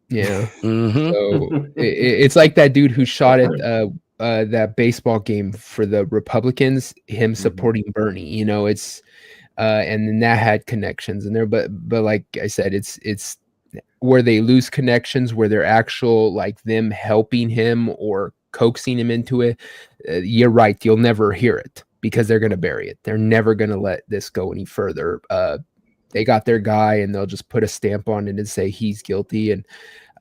G: Yeah.
F: Mhm.
G: So it's like that dude who shot at that baseball game for the Republicans, him supporting Bernie. You know, it's and then that had connections in there, but like I said, it's where they lose connections, where they're actual, like, them helping him or coaxing him into it. You're right, you'll never hear it because they're going to bury it. They're never going to let this go any further. They got their guy, and they'll just put a stamp on it and say he's guilty, and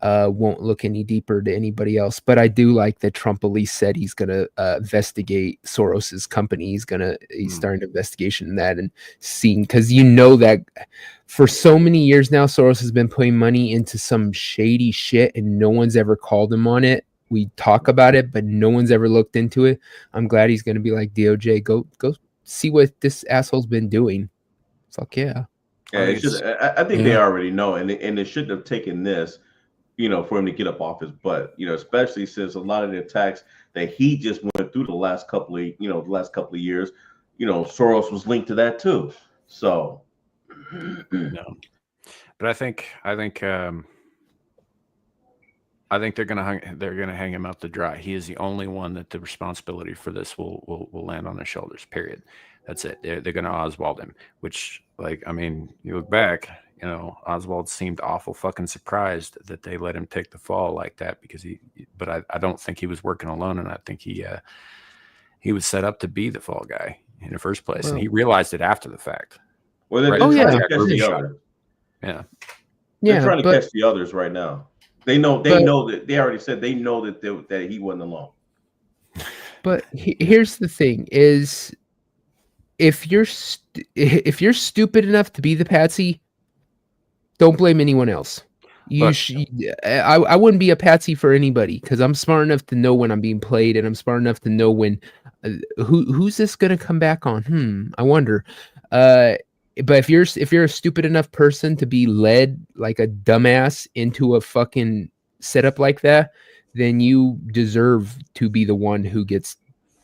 G: won't look any deeper to anybody else. But I do like that Trump at least said he's going to investigate Soros's company. He's starting an investigation in that, and seeing, because you know that for so many years now, Soros has been putting money into some shady shit, and no one's ever called him on it. We talk about it, but no one's ever looked into it. I'm glad he's going to be like, DOJ, go see what this asshole's been doing. Fuck yeah.
E: Yeah, it's just, I think they already know, and they shouldn't have taken this, you know, for him to get up off his butt. You know, especially since a lot of the attacks that he just went through the last couple of years, you know, Soros was linked to that too. So,
D: no, but I think they're gonna hang him out to dry. He is the only one that the responsibility for this will land on his shoulders. Period. That's it. They're gonna Oswald him. Which, like, I mean, you look back, you know, Oswald seemed awful fucking surprised that they let him take the fall like that, because but I don't think he was working alone, and I think he was set up to be the fall guy in the first place, and he realized it after the fact.
E: Well, they're
D: Right?
E: trying to
D: Jack
E: catch
D: Ruby
E: the
D: shot
E: others.
D: Yeah.
E: They're trying to catch the others right now. They know that they already said they know that he wasn't alone.
G: But here's the thing: is if you're stupid enough to be the patsy, don't blame anyone else. I wouldn't be a patsy for anybody, because I'm smart enough to know when I'm being played, and I'm smart enough to know when who's this gonna come back on. I wonder. But if you're a stupid enough person to be led like a dumbass into a fucking setup like that, then you deserve to be the one who gets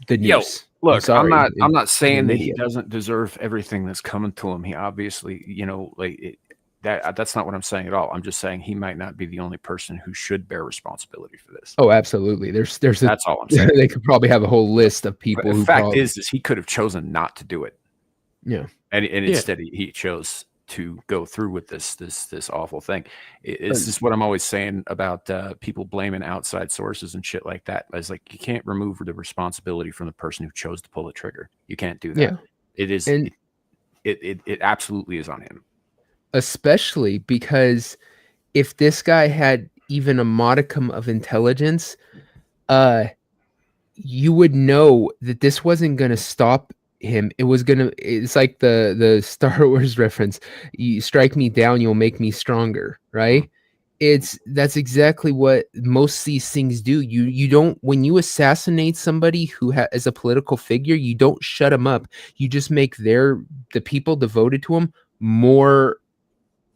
G: the news.
D: Look, I'm not saying that he
G: idiot.
D: doesn't deserve everything that's coming to him. He obviously, you know, like that's not what I'm saying at all. I'm just saying he might not be the only person who should bear responsibility for this.
G: Oh, absolutely. There's a,
D: That's all I'm saying.
G: they could probably have a whole list of people
D: The
G: who
D: fact
G: probably,
D: is he could have chosen not to do it.
G: yeah.
D: And
F: Yeah.
D: instead he chose to go through with this awful thing. It's just what I'm always saying about people blaming outside sources and shit like that. It's like you can't remove the responsibility from the person who chose to pull the trigger. You can't do that.
G: Yeah.
D: It is
G: And
D: it absolutely is on him.
G: especially because if this guy had even a modicum of intelligence, you would know that this wasn't going to stop him. It's like the Star Wars reference. You strike me down, you'll make me stronger, right? That's exactly what most of these things do. You don't, when you assassinate somebody who is a political figure, you don't shut them up. You just make the people devoted to him more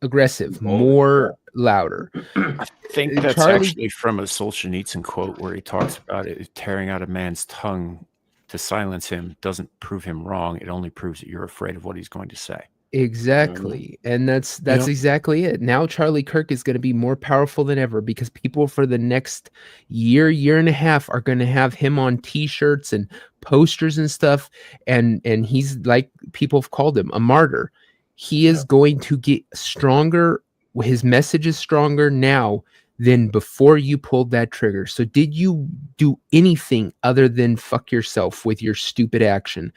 G: aggressive, more louder.
D: I think that's
G: Charlie-
D: actually from a Solzhenitsyn quote where he talks about it tearing out a man's tongue to silence him doesn't prove him wrong. It only proves that you're afraid of what he's going to say.
G: Exactly. And that's
F: Yep.
G: exactly it. Now Charlie Kirk is going to be more powerful than ever because people for the next year and a half are going to have him on t-shirts and posters and stuff, and he's, like people have called him, a martyr. He is going to get stronger. His message is stronger now than before you pulled that trigger. So did you do anything other than fuck yourself with your stupid action?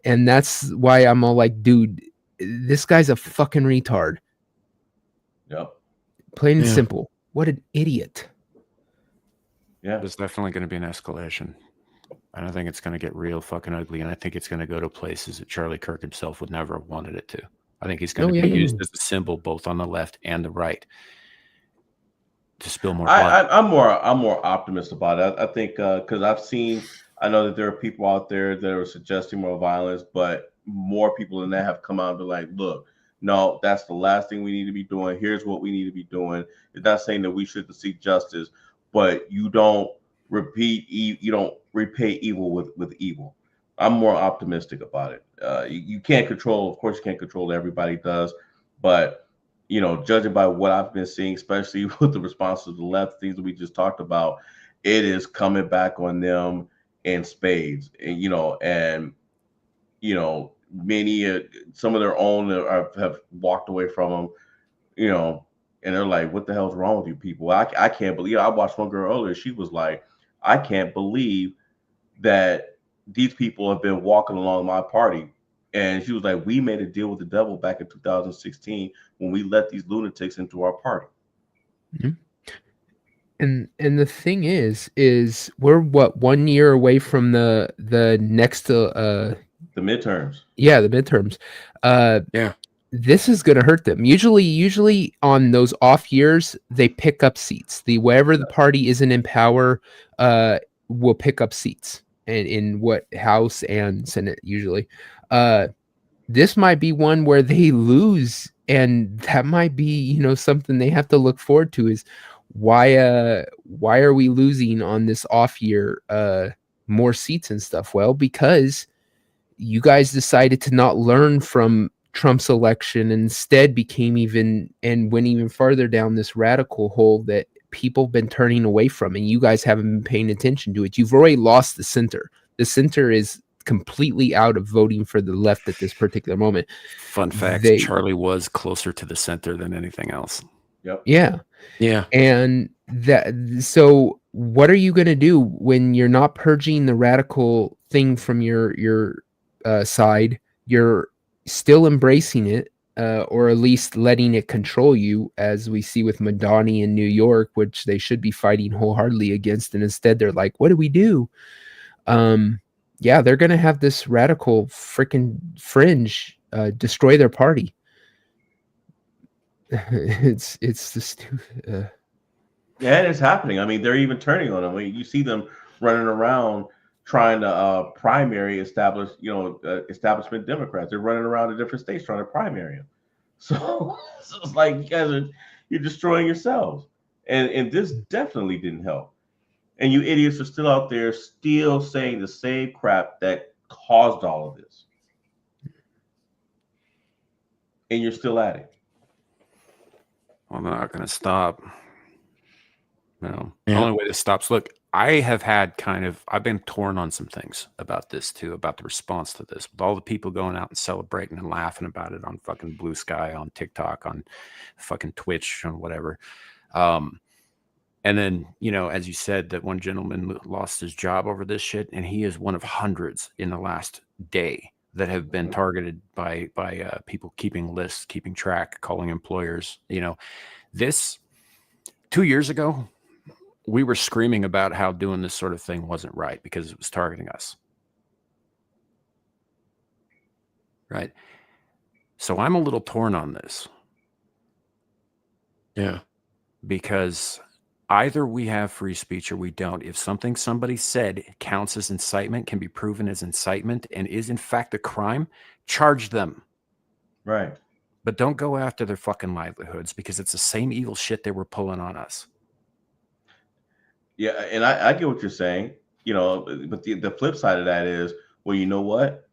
G: And that's why I'm all like, dude, this guy's a fucking retard.
E: Yep.
G: Plain and
F: Yeah.
G: simple. What an idiot.
E: Yeah.
D: There's definitely going to be an escalation. And I think it's going to get real fucking ugly. And I think it's going to go to places that Charlie Kirk himself would never have wanted it to. I think he's going to be used as a symbol both on the left and the right to spill more blood.
E: I'm more optimistic about it. I think because I know that there are people out there that are suggesting more violence, but more people than that have come out and be like, look, no, that's the last thing we need to be doing. Here's what we need to be doing. It's not saying that we shouldn't seek justice, but you don't repay evil with evil. I'm more optimistic about it. You can't control, of course, you can't control what everybody does, but judging by what I've been seeing, especially with the responses of the left, things that we just talked about, it is coming back on them in spades. And many, some of their own have walked away from them, and they're like, what the hell's wrong with you people? I can't believe, I watched one girl earlier. She was like, I can't believe that these people have been walking along my party. And she was like, we made a deal with the devil back in 2016 when we let these lunatics into our party.
G: Mm-hmm. And the thing is we're 1 year away from the next the
E: midterms.
G: Yeah, the midterms. This is going to hurt them. Usually on those off years, they pick up seats. Wherever the party isn't in power, will pick up seats in what House and Senate usually. This might be one where they lose, and that might be something they have to look forward to. Is why are we losing on this off year more seats and stuff? Well, because you guys decided to not learn from Trump's election and instead went even farther down this radical hole that people have been turning away from, and you guys haven't been paying attention to it. You've already lost the center. The center is completely out of voting for the left at this particular moment.
D: Fun fact, Charlie was closer to the center than anything else.
E: Yep.
G: Yeah. And so what are you going to do when you're not purging the radical thing from your side? You're still embracing it, or at least letting it control you, as we see with Madani in New York, which they should be fighting wholeheartedly against. And instead they're like, what do we do? Yeah, they're going to have this radical freaking fringe destroy their party. It's just
E: Yeah, it's happening. I mean, they're even turning on them. I mean, you see them running around trying to primary establishment Democrats. They're running around in different states trying to primary them. So it's like you're destroying yourselves. And this definitely didn't help. And you idiots are still out there still saying the same crap that caused all of this. And you're still at it.
D: Well, they're not going to stop. No.
F: Yeah.
D: The only way to stop. Look, I have had I've been torn on some things about this too, about the response to this, with all the people going out and celebrating and laughing about it on fucking Blue Sky, on TikTok, on fucking Twitch, on whatever. And then, as you said, that one gentleman lost his job over this shit, and he is one of hundreds in the last day that have been targeted by people keeping lists, keeping track, calling employers. This 2 years ago, we were screaming about how doing this sort of thing wasn't right because it was targeting us. Right. So I'm a little torn on this.
F: Yeah.
D: Because either we have free speech or we don't. If something somebody said counts as incitement, can be proven as incitement, and is in fact a crime, charge them.
E: Right.
D: But don't go after their fucking livelihoods, because it's the same evil shit they were pulling on us.
E: Yeah, and I get what you're saying, but the flip side of that is, well, you know what?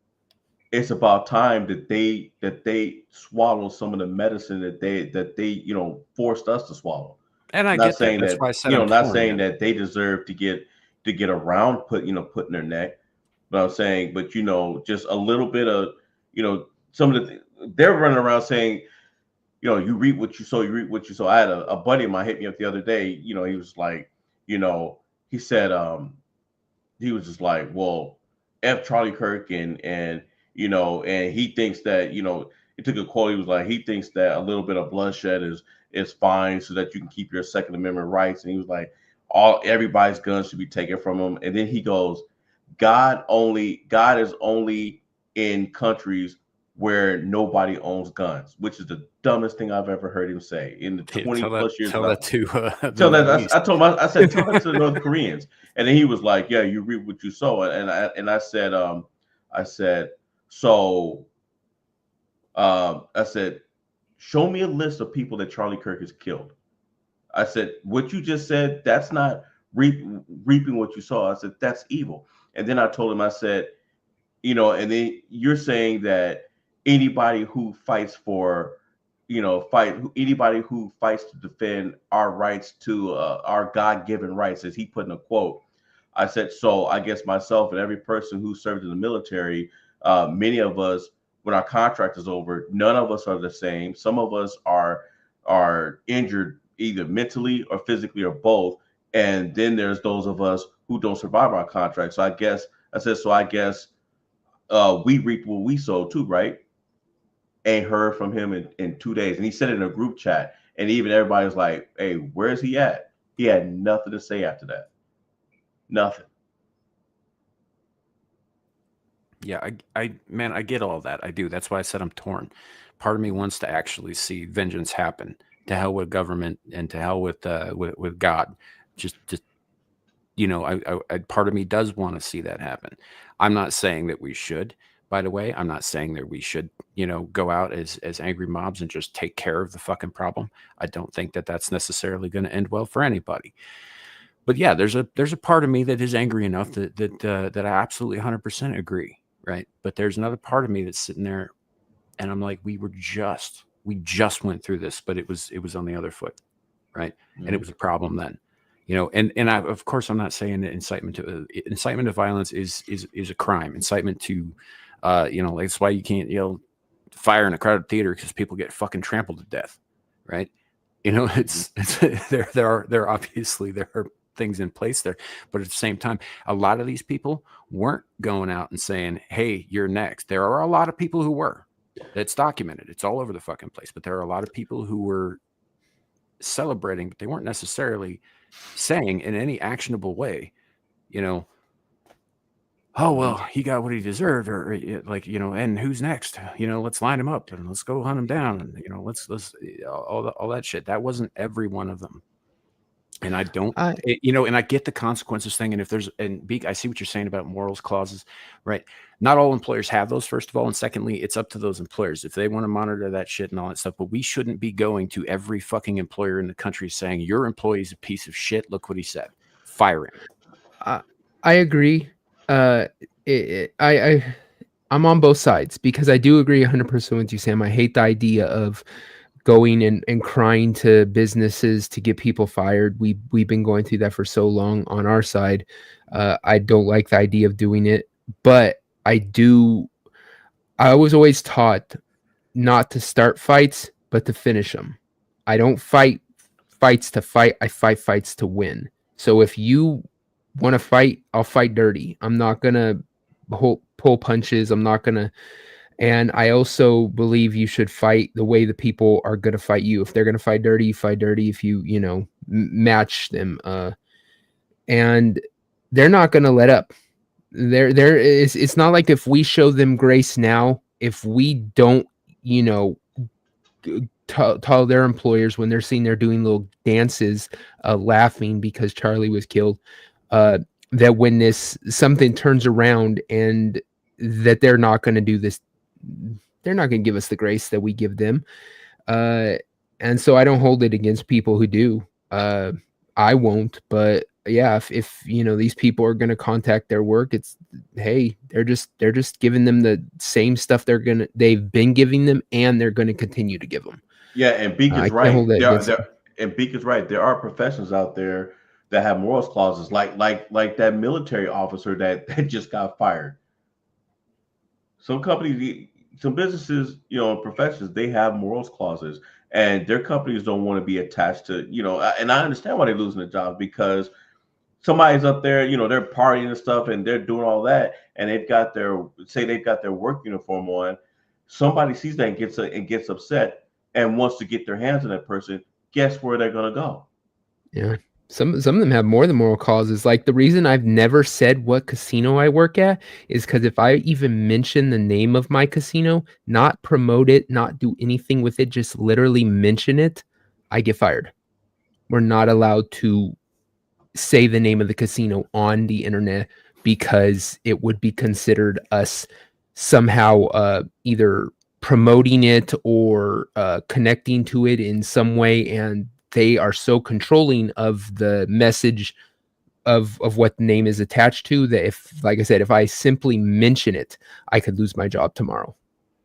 E: It's about time that they swallow some of the medicine that they forced us to swallow.
D: And I
E: Not
D: get that.
E: saying
D: That's
E: that,
D: why I said
E: not
D: torn,
E: saying
D: man.
E: that they deserve to get around put in their neck, but I'm saying, but just a little bit of, some of they're running around saying, you reap what you sow, you reap what you sow. I had a buddy of mine hit me up the other day. He was like, he said, he was just like, well, F Charlie Kirk, and and he thinks that, he took a quote. He was like, he thinks that a little bit of bloodshed is fine so that you can keep your Second Amendment rights. And he was like, everybody's guns should be taken from them. And then he goes, God is only in countries where nobody owns guns, which is the dumbest thing I've ever heard him say in the 20 plus years.
D: Tell that to
E: tell that I told him, I said, tell that to the North Koreans. And then he was like, yeah, you reap what you sow. And I said, so I said, show me a list of people that Charlie Kirk has killed. I said, what you just said, that's not reaping what you sow. I said, that's evil. And then I told him, I said, and then you're saying that anybody who fights for, anybody who fights to defend our rights, to our God-given rights, as he put in a quote. I said, so I guess myself and every person who served in the military, many of us, when our contract is over, none of us are the same. Some of us are injured either mentally or physically or both. And then there's those of us who don't survive our contract. So I guess we reap what we sow too, right? Ain't heard from him in 2 days. And he said it in a group chat. And even everybody was like, hey, where's he at? He had nothing to say after that. Nothing.
D: Yeah, I get all that. I do. That's why I said I'm torn. Part of me wants to actually see vengeance happen. To hell with government and to hell with God. Just I part of me does want to see that happen. I'm not saying that we should. By the way, I'm not saying that we should, go out as angry mobs and just take care of the fucking problem. I don't think that that's necessarily going to end well for anybody. But yeah, there's a part of me that is angry enough that I absolutely 100% agree, right? But there's another part of me that's sitting there, and I'm like, we just went through this, but it was on the other foot, right? Mm-hmm. And it was a problem then, And I, of course, I'm not saying that incitement to violence is a crime. Incitement to, that's why you can't fire in a crowded theater, because people get fucking trampled to death, right? It's there are obviously things in place there, but at the same time, a lot of these people weren't going out and saying, hey, you're next. There are a lot of people who were. That's documented. It's all over the fucking place. But there are a lot of people who were celebrating, but they weren't necessarily saying in any actionable way, oh, well, he got what he deserved, or and who's next? Let's line him up and let's go hunt him down, and let's all that shit. That wasn't every one of them. And I don't, and I get the consequences thing. And if there's, I see what you're saying about morals clauses, right? Not all employers have those, first of all. And secondly, it's up to those employers if they want to monitor that shit and all that stuff. But we shouldn't be going to every fucking employer in the country saying, your employee's a piece of shit. Look what he said. Fire him.
G: I agree. I'm on both sides, because I do agree 100% with you, Sam. I hate the idea of going and crying to businesses to get people fired. We've been going through that for so long on our side. I don't like the idea of doing it, but I was always taught not to start fights, but to finish them. I don't fight fights to fight. I fight fights to win. So if you want to fight, I'll fight dirty. I'm not going to pull punches. I'm not going to. And I also believe you should fight the way the people are going to fight you. If they're going to fight dirty, you fight dirty. If you match them. And they're not going to let up. It's not like if we show them grace now, if we don't, tell their employers when they're seeing they're doing little dances, laughing because Charlie was killed, that when something turns around and that they're not going to do this, they're not going to give us the grace that we give them. And so I don't hold it against people who do. I won't, but yeah, if these people are going to contact their work, it's, hey, they're just giving them the same stuff they've been giving them, and they're going to continue to give them.
E: Yeah, and Beacon's right. And Beacon's right. There are professions out there that have morals clauses, like that military officer that just got fired. Some companies, some businesses, professions, they have morals clauses, and their companies don't want to be attached to, and I understand why they're losing their jobs, because somebody's up there, they're partying and stuff, and they're doing all that, and they've got their work uniform on. Somebody sees that and gets upset and wants to get their hands on that person. Guess where they're gonna go?
G: Yeah. Some of them have more than moral causes. Like, the reason I've never said what casino I work at is because if I even mention the name of my casino, not promote it, not do anything with it, just literally mention it, I get fired. We're not allowed to say the name of the casino on the internet because it would be considered us somehow either promoting it or connecting to it in some way, and they are so controlling of the message of what the name is attached to that if, like I said, if I simply mention it, I could lose my job tomorrow.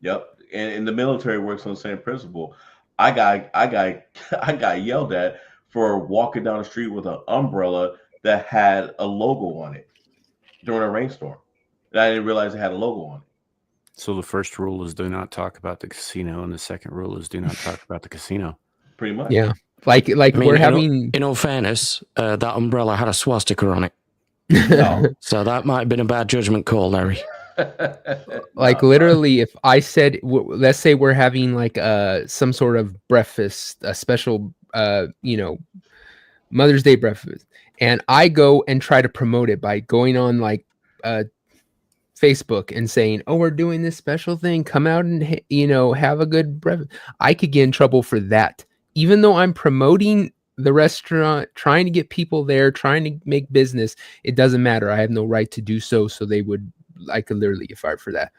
E: Yep. And the military works on the same principle. I got yelled at for walking down the street with an umbrella that had a logo on it during a rainstorm. And I didn't realize it had a logo on it.
D: So the first rule is do not talk about the casino, and the second rule is do not talk about the casino.
E: Pretty much.
G: Yeah. Like we're having.
F: In all fairness, that umbrella had a swastika on it.
E: No.
F: So that might have been a bad judgment call, Larry.
G: Like, literally, if I said, let's say we're having like some sort of breakfast, a special, Mother's Day breakfast, and I go and try to promote it by going on like Facebook and saying, oh, we're doing this special thing, come out and have a good breakfast, I could get in trouble for that, even though I'm promoting the restaurant, trying to get people there, trying to make business. It doesn't matter. I have no right to do so. So I could literally get fired for that.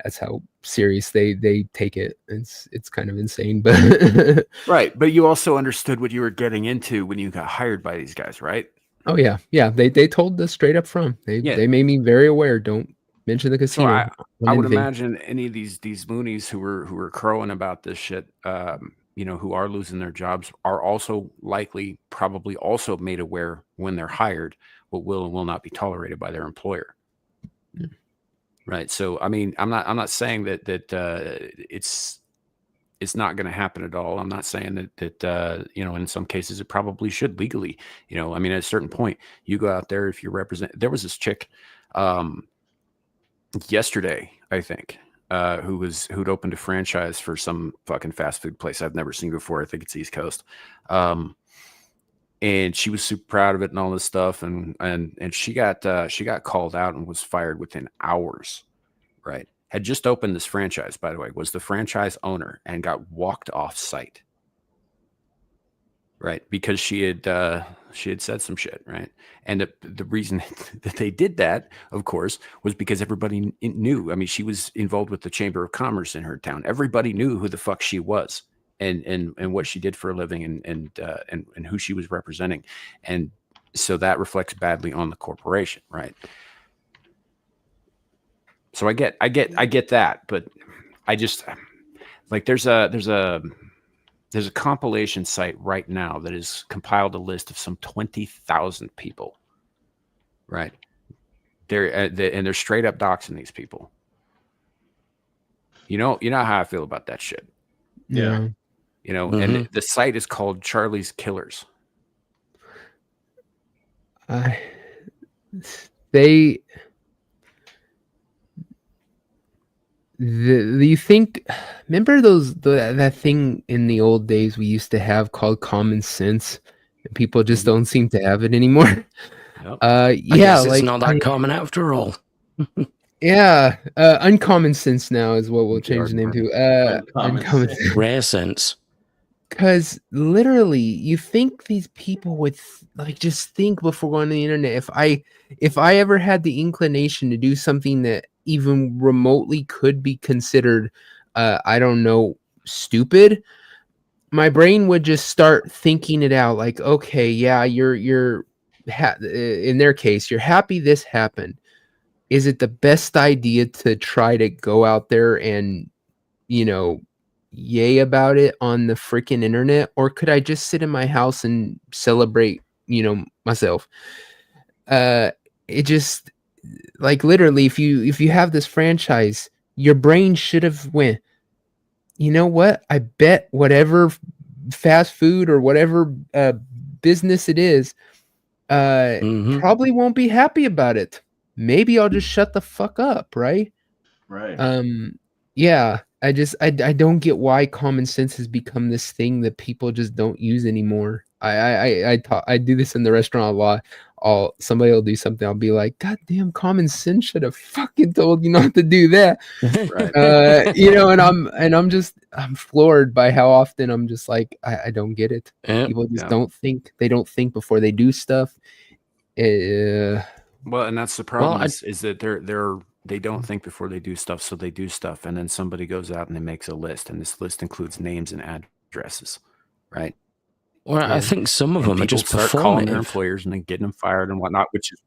G: That's how serious they take it. It's kind of insane, but
D: right. But you also understood what you were getting into when you got hired by these guys, right?
G: Oh yeah. They told us straight up front. They made me very aware. Don't mention the casino.
D: So I would imagine any of these loonies who were crowing about this shit, who are losing their jobs, are also probably also made aware when they're hired what will and will not be tolerated by their employer.
G: Yeah.
D: Right. So, I mean, I'm not saying that it's not going to happen at all. I'm not saying that in some cases it probably should legally, I mean, at a certain point you go out there, if you represent, there was this chick, yesterday, I think, who'd opened a franchise for some fucking fast food place I've never seen before. I think it's East Coast. And she was super proud of it and all this stuff. And she got called out and was fired within hours, right? Had just opened this franchise, by the way, was the franchise owner, and got walked off site. Right. Because she had said some shit. Right. And the reason that they did that, of course, was because everybody knew. I mean, she was involved with the Chamber of Commerce in her town. Everybody knew who the fuck she was and what she did for a living and who she was representing. And so that reflects badly on the corporation. Right. So I get that. But I just like there's a There's a compilation site right now that has compiled a list of some 20,000 people. Right. And they're straight up doxing these people. You know how I feel about that shit.
E: Yeah.
D: You know, and the site is called Charlie's Killers.
G: You think? Remember that thing in the old days we used to have called common sense? And people just don't seem to have it anymore.
D: Yep.
F: I guess it's not that common after all.
G: Yeah, uncommon sense now is what we'll change the name to. Uncommon sense.
F: Rare sense.
G: Because literally, you think these people would just think before going to the internet. If I ever had the inclination to do something that even remotely could be considered, I don't know, stupid, my brain would just start thinking it out. Like, okay, yeah, you're in their case, you're happy this happened. Is it the best idea to try to go out there and, yay about it on the freaking internet? Or could I just sit in my house and celebrate, myself? It just, like, literally, if you have this franchise, your brain should have went, you know what? I bet whatever fast food or whatever business it is probably won't be happy about it. Maybe I'll just shut the fuck up, right?
E: Right.
G: Yeah, I don't get why common sense has become this thing that people just don't use anymore. I do this in the restaurant a lot. Somebody will do something, I'll be like, God damn, common sense should have fucking told you not to do that.
D: Right.
G: I'm floored by how often I'm just like, I don't get it.
F: Yep.
G: People just don't think. They don't think before they do stuff.
D: Well, and that's the problem
F: Well,
D: is that they don't think before they do stuff, so they do stuff, and then somebody goes out and they makes a list, and this list includes names and addresses, right?
F: Well, I think some of them are just
D: start calling their
F: performative.
D: employers and then getting them fired and whatnot, which is,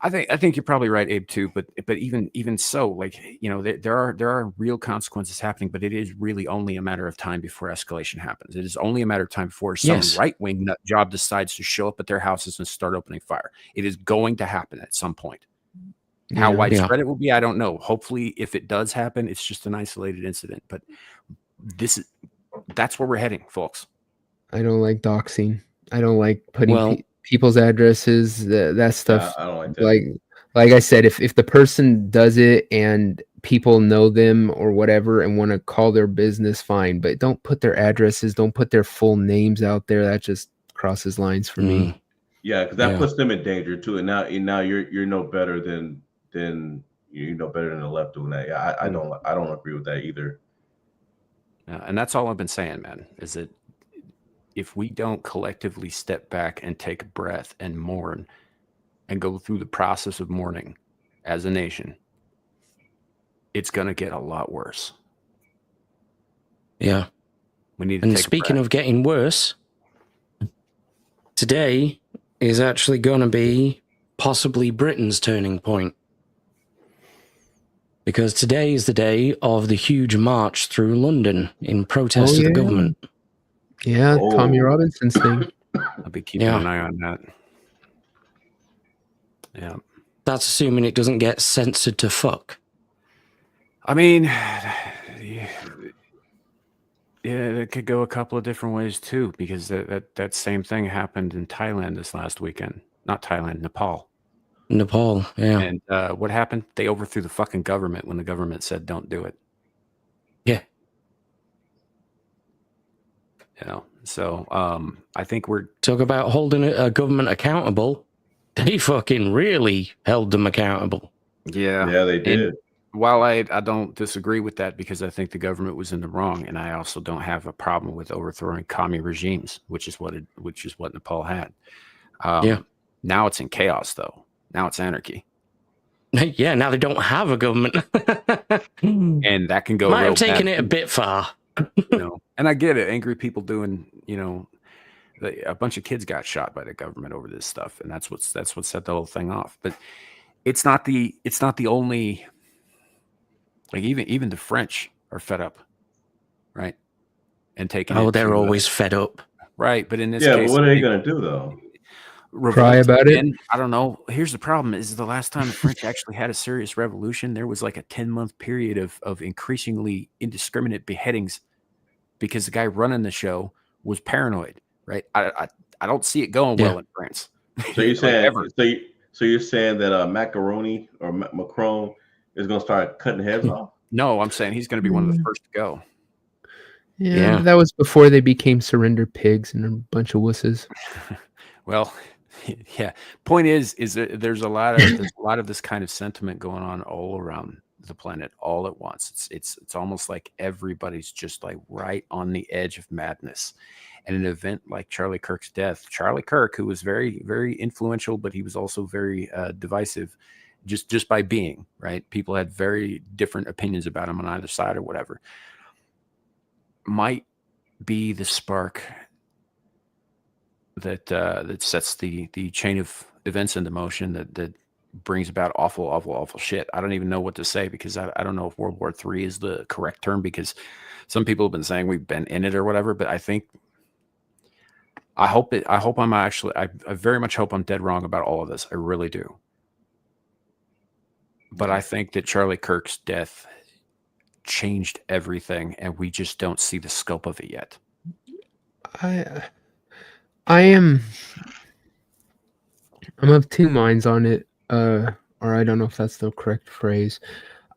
D: I think you're probably right, Abe, too. But even so, like, there are real consequences happening, but it is really only a matter of time before escalation happens. It is only a matter of time before some right-wing nut job decides to show up at their houses and start opening fire. It is going to happen at some point. How widespread it will be, I don't know. Hopefully, if it does happen, it's just an isolated incident. But that's where we're heading, folks.
G: I don't like doxing. I don't like putting people's addresses, that stuff.
E: I don't like that.
G: Like I said, if the person does it and people know them or whatever and want to call their business, fine. But don't put their addresses, don't put their full names out there. That just crosses lines for me.
E: Yeah, because that puts them in danger too. And now you're no better than better than the left doing that. Yeah, I don't agree with that either.
D: And that's all I've been saying, man, is that if we don't collectively step back and take a breath and mourn and go through the process of mourning as a nation, it's going to get a lot worse.
F: Yeah.
D: We need to
F: and speaking of getting worse, today is actually going to be possibly Britain's turning point. Because today is the day of the huge march through London in protest of the government.
G: Yeah, Tommy Robinson's thing.
D: I'll be keeping an eye on that. Yeah.
F: That's assuming it doesn't get censored to fuck.
D: I mean, yeah, it could go a couple of different ways too, because that same thing happened in Thailand this last weekend. Not Thailand, Nepal.
F: Nepal, yeah.
D: And what happened? They overthrew the fucking government when the government said don't do it.
F: Yeah.
D: So I think we're
F: talk about holding a government accountable. They fucking really held them accountable.
D: Yeah,
E: they did.
D: And while I don't disagree with that, because I think the government was in the wrong, and I also don't have a problem with overthrowing commie regimes, which is what Nepal had. Now it's in chaos, though. Now it's anarchy.
F: Yeah, now they don't have a government,
D: and that can go.
F: Might have taken it a bit far.
D: And I get it. Angry people doing, a bunch of kids got shot by the government over this stuff, and that's what set the whole thing off. But it's not the only. Like even the French are fed up, right? and taking
F: Oh,
D: it
F: they're
D: to
F: always fed up.
D: right. But in this
E: Yeah,
D: case,
E: but what are they gonna do though?
G: Cry about it?
D: I don't know. Here's the problem: is the last time the French actually had a serious revolution, there was like a 10-month period of increasingly indiscriminate beheadings because the guy running the show was paranoid. Right? I don't see it going well in France.
E: So you're
D: Like,
E: saying
D: ever.
E: so you're saying that Macaroni or Macron is gonna start cutting heads off?
D: No, I'm saying he's going to be one of the first to go.
G: Yeah,
F: Yeah.
G: but that was before they became surrender pigs and a bunch of wusses.
D: Well, yeah. Point is that there's a lot of this kind of sentiment going on all around the planet all at once. It's almost like everybody's just like right on the edge of madness. And an event like Charlie Kirk's death, Charlie Kirk, who was very, very influential, but he was also very divisive, just by being right. People had very different opinions about him on either side or whatever. Might be the spark that sets the chain of events into motion that brings about awful shit. I don't even know what to say because I don't know if World War III is the correct term because some people have been saying we've been in it or whatever, but I very much hope I'm dead wrong about all of this. I really do. But I think that Charlie Kirk's death changed everything and we just don't see the scope of it yet.
G: I'm of two minds on it, or I don't know if that's the correct phrase.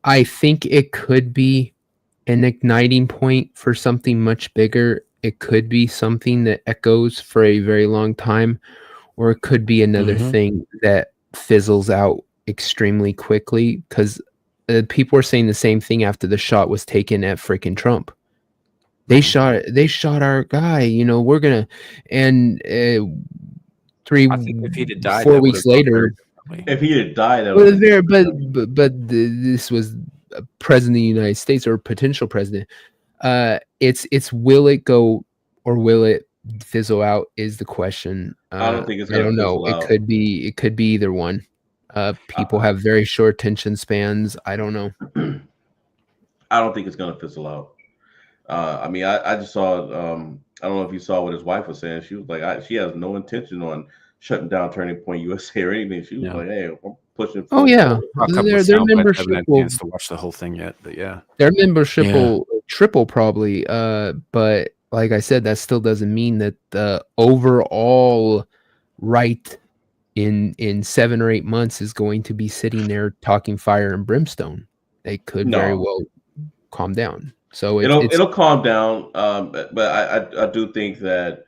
G: I think it could be an igniting point for something much bigger. It could be something that echoes for a very long time, or it could be another thing that fizzles out extremely quickly because people were saying the same thing after the shot was taken at freaking Trump. They shot our guy, we're gonna, and
D: I think if he'd have died,
G: 4
D: that
G: weeks
D: would've gone very
G: later,
D: differently.
E: If he had died, that
G: well,
E: would
G: there, but this was a president of the United States or a potential president. It's will it go or will it fizzle out is the question.
E: I don't think it's
G: I
E: gonna
G: don't know.
E: fizzle out.
G: It could be either one. People have very short attention spans. I don't know.
E: I don't think it's gonna fizzle out. I mean, I just saw. I don't know if you saw what his wife was saying. She was like, she has no intention on shutting down Turning Point USA or anything. She was
D: Yeah.
E: like, hey, we're pushing.
G: Oh yeah,
D: A couple
G: their
D: of sound bites,
G: membership
D: haven't had a
G: will
D: chance to watch the whole thing yet, but yeah.
G: their membership
F: Yeah.
G: will triple probably. But like I said, that still doesn't mean that the overall right in 7 or 8 months is going to be sitting there talking fire and brimstone. They could very
E: No.
G: well calm down. So
E: It'll calm down. But I do think that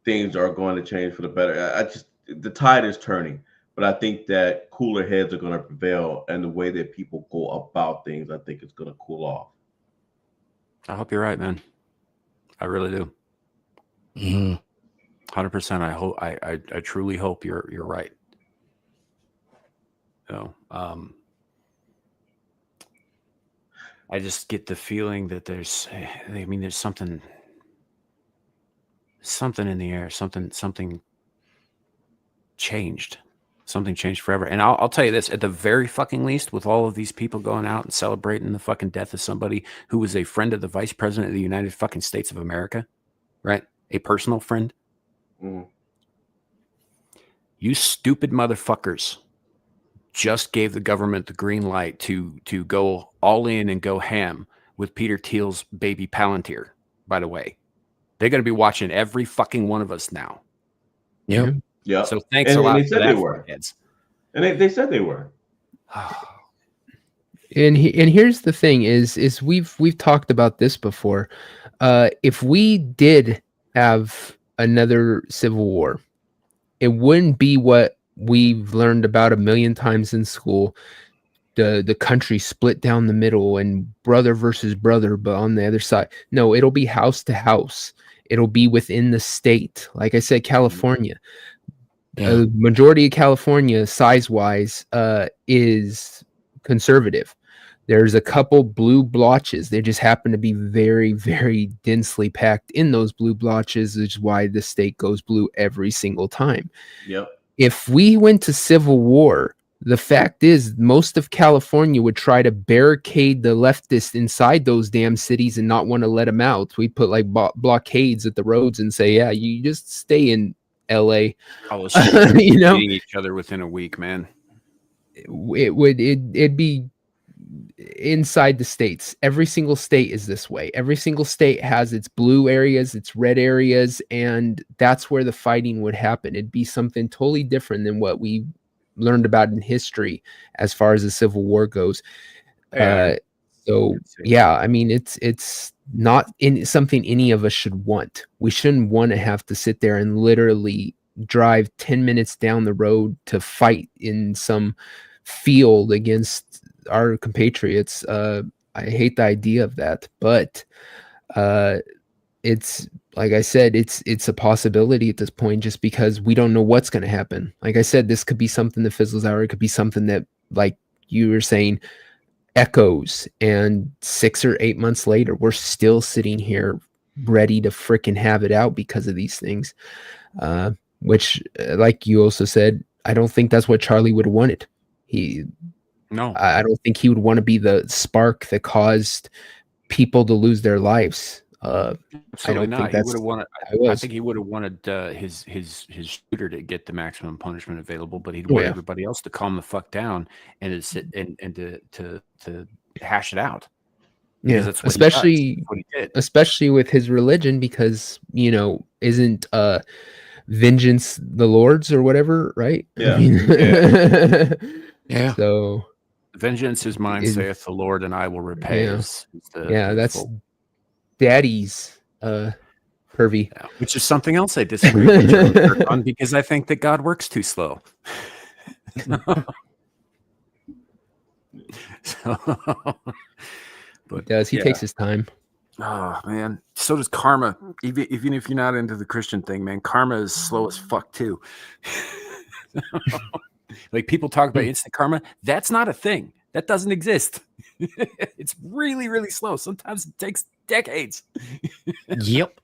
E: things are going to change for the better. The tide is turning, but I think that cooler heads are going to prevail, and the way that people go about things, I think it's going to cool off.
D: I hope you're right, man. I really do. 100%. I hope. I truly hope you're right. I just get the feeling that there's something in the air. Something changed. Something changed forever. And I'll tell you this: at the very fucking least, with all of these people going out and celebrating the fucking death of somebody who was a friend of the Vice President of the United fucking States of America, right? A personal friend. You stupid motherfuckers just gave the government the green light to go all in and go ham with Peter Thiel's baby Palantir, by the way. They're going to be watching every fucking one of us now.
F: Yep.
E: Yeah.
D: So thanks a lot
E: they
D: for
E: said
D: that,
E: they were.
D: heads.
E: And they said they were.
G: And here's the thing is we've talked about this before. If we did have another civil war, it wouldn't be what we've learned about a million times in school. The country split down the middle and brother versus brother, but on the other side. No, it'll be house to house. It'll be within the state. Like I said, California. A majority of California, size-wise, is conservative. There's a couple blue blotches. They just happen to be very, very densely packed in those blue blotches, which is why the state goes blue every single time.
E: Yep.
G: If we went to civil war, the fact is, most of California would try to barricade the leftists inside those damn cities and not want to let them out. We put like blockades at the roads and say, yeah, you just stay in LA.
D: All the streets
G: You know,
D: beating each other within a week, man.
G: it'd be inside the states. Every single state is this way. Every single state has its blue areas, its red areas, and that's where the fighting would happen. It'd be something totally different than what we learned about in history as far as the Civil War goes.
D: Yeah.
G: So yeah, I mean, it's not in something any of us should want. We shouldn't want to have to sit there and literally drive 10 minutes down the road to fight in some field against our compatriots. I hate the idea of that, but it's like I said, it's a possibility at this point, just because we don't know what's going to happen. Like I said, this could be something that fizzles out. It could be something that, like you were saying, echoes, and 6 or 8 months later, we're still sitting here ready to freaking have it out because of these things. Which, like you also said, I don't think that's what Charlie would have wanted. I don't think he would want to be the spark that caused people to lose their lives.
D: Absolutely not. He would have wanted.
G: I
D: I think he would have wanted his shooter to get the maximum punishment available, but he'd want everybody else to calm the fuck down and to sit and to hash it out.
G: Yeah,
D: That's what
G: especially with his religion, because isn't vengeance the Lord's or whatever, right?
E: Yeah.
F: Yeah.
G: So
D: vengeance is mine, saith the Lord, and I will repay.
G: That's Daddy's pervy,
D: which is something else I disagree with Charlie on, because I think that God works too slow.
G: But he takes his time.
D: Oh man, so does karma. Even if you're not into the Christian thing, man, karma is slow as fuck too. Like, people talk about instant karma. That's not a thing. That doesn't exist. It's really, really slow. Sometimes it takes decades.
F: Yep.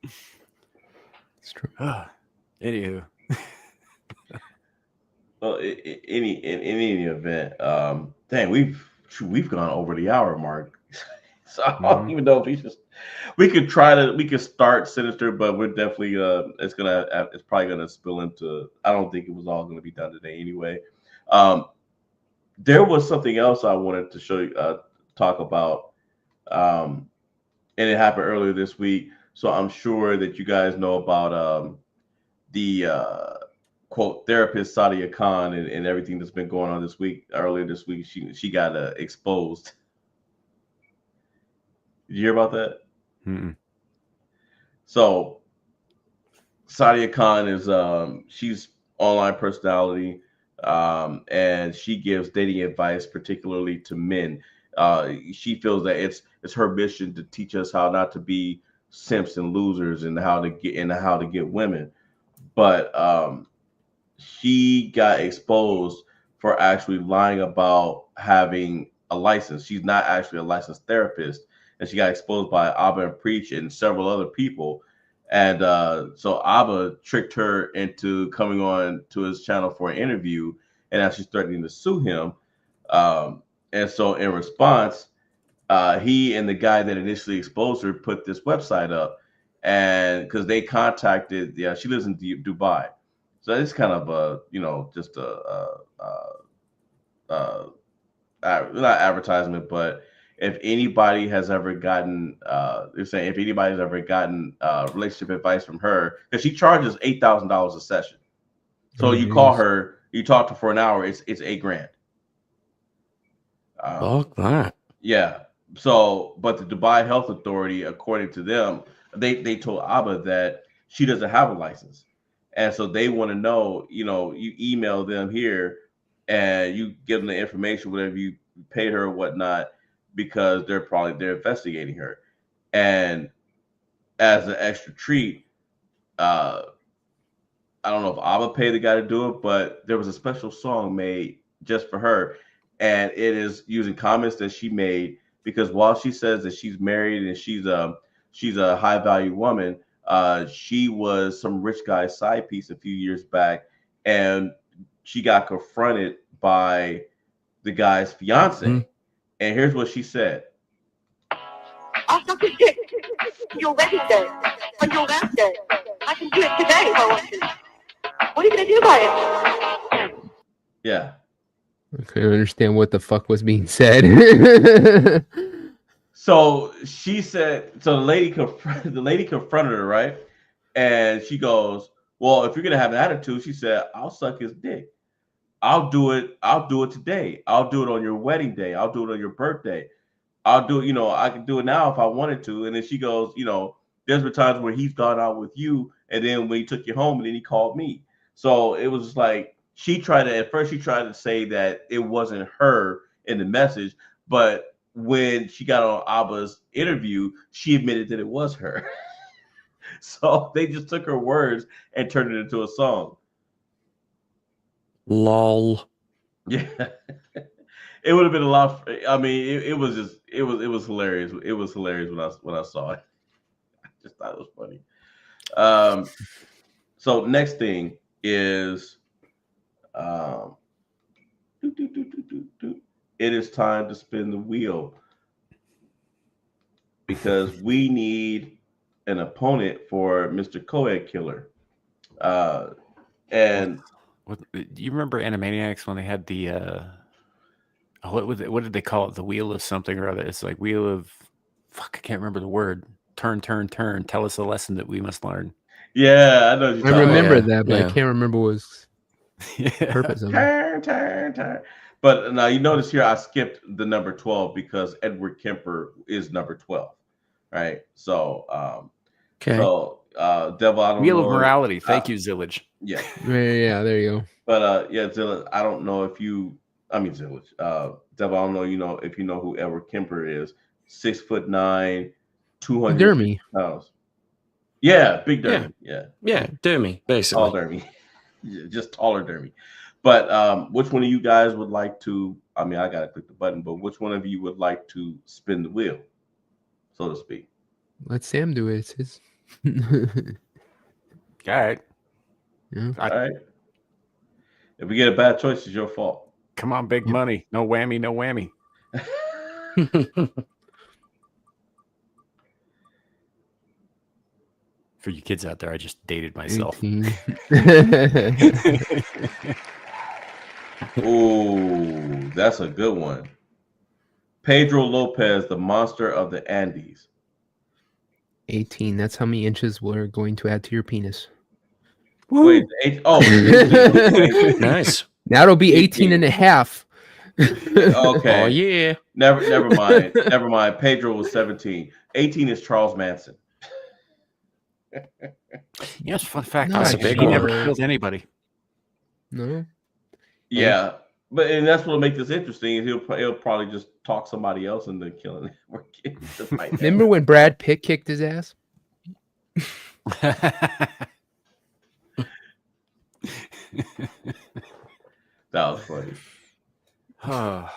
G: It's true.
D: Anywho.
E: Well, in any event, dang, we've gone over the hour mark. So I don't even know if we could start Sinister, but we're definitely it's probably gonna spill into, I don't think it was all gonna be done today anyway. There was something else I wanted to show you, talk about, and it happened earlier this week. So I'm sure that you guys know about the quote therapist Sadia Khan and everything that's been going on this week. Earlier this week, she got exposed. Did you hear about that?
D: Mm-mm.
E: So Sadia Khan is she's online personality, and she gives dating advice, particularly to men. She feels that it's her mission to teach us how not to be simps and losers, and how to get women. But she got exposed for actually lying about having a license. She's not actually a licensed therapist, and she got exposed by Abba and Preach and several other people. And so Abba tricked her into coming on to his channel for an interview, and now she's threatening to sue him. And so in response, he and the guy that initially exposed her put this website up, and because they contacted, she lives in Dubai, so it's kind of just not advertisement, but if anybody has ever gotten, they're saying if anybody's ever gotten relationship advice from her, because she charges $8,000 a session. So you call her, you talk to her for an hour, it's $8,000.
F: Fuck that.
E: Yeah. So, but the Dubai Health Authority, according to them, they told Abba that she doesn't have a license, and so they want to know, you email them here, and you give them the information, whatever you paid her or whatnot, because they're investigating her. And as an extra treat, I don't know if Abba paid the guy to do it, but there was a special song made just for her, and it is using comments that she made, because while she says that she's married and she's a high value woman, she was some rich guy's side piece a few years back, and she got confronted by the guy's fiance.
F: Mhm.
E: And here's what she said.
H: I'll suck his dick on your wedding day, on your last day. I can do it today if I want to. What are you going to do about it?
E: Yeah.
G: I couldn't understand what the fuck was being said.
E: So she said, so the lady confronted her, right? And she goes, well, if you're gonna have an attitude, she said, I'll suck his dick. I'll do it today. I'll do it on your wedding day. I'll do it on your birthday. I'll do it, I can do it now if I wanted to. And then she goes, there's been times where he's gone out with you, and then when he took you home, and then he called me. So it was like at first she tried to say that it wasn't her in the message, but when she got on Abba's interview, she admitted that it was her. So they just took her words and turned it into a song.
F: Lol.
E: Yeah. It would have been a lot. I mean, it was hilarious. It was hilarious when I saw it. I just thought it was funny. So next thing is, it is time to spin the wheel because we need an opponent for Mr. Coed Killer. And
D: do you remember Animaniacs when they had the what did they call it? The wheel of something or other. It's like wheel of fuck. I can't remember the word. Turn. Tell us a lesson that we must learn.
E: Yeah, I know. What you're
G: I
E: talking
G: remember
E: about.
G: that, but
F: Yeah.
G: I can't remember what was the purpose of it.
E: Turn. But now you notice here I skipped the number 12 because Edward Kemper is number 12. Right. So
F: Okay.
E: Devil, I don't
D: Wheel
E: know.
D: of morality. Thank you, Zillage.
E: Yeah.
G: Yeah, there you go.
E: But Zillage, I don't know if Zillage. Devil, I don't know, if you know who Edward Kemper is. 6'9", 200
G: Dermy.
E: pounds. Yeah, big Dermy. Yeah.
F: Yeah, Dermy, basically.
E: Tall Dermy. Yeah, just taller Dermy. But which one of you guys would like to? I mean, I gotta click the button, but which one of you would like to spin the wheel, so to speak?
G: Let Sam do it. It's his.
D: All right.
G: Yeah.
E: All right. If we get a bad choice, it's your fault.
D: Come on, big money. No whammy. No whammy. For you kids out there, I just dated myself.
G: 18.
E: Oh, that's a good one. Pedro Lopez, the monster of the Andes.
G: 18. That's how many inches we're going to add to your penis.
E: Wait,
F: Nice.
G: That'll be 18 and a half.
E: Okay.
F: Oh, yeah.
E: Never mind. Never mind. Pedro was 17. 18 is Charles Manson.
D: Yes, fun fact.
G: No,
F: That's a big
D: he
F: one.
D: never killed anybody.
G: No.
E: Yeah, and that's what'll make this interesting. Is he'll probably just talk somebody else into killing him.
G: Remember when Brad Pitt kicked his ass?
E: That was funny.
D: I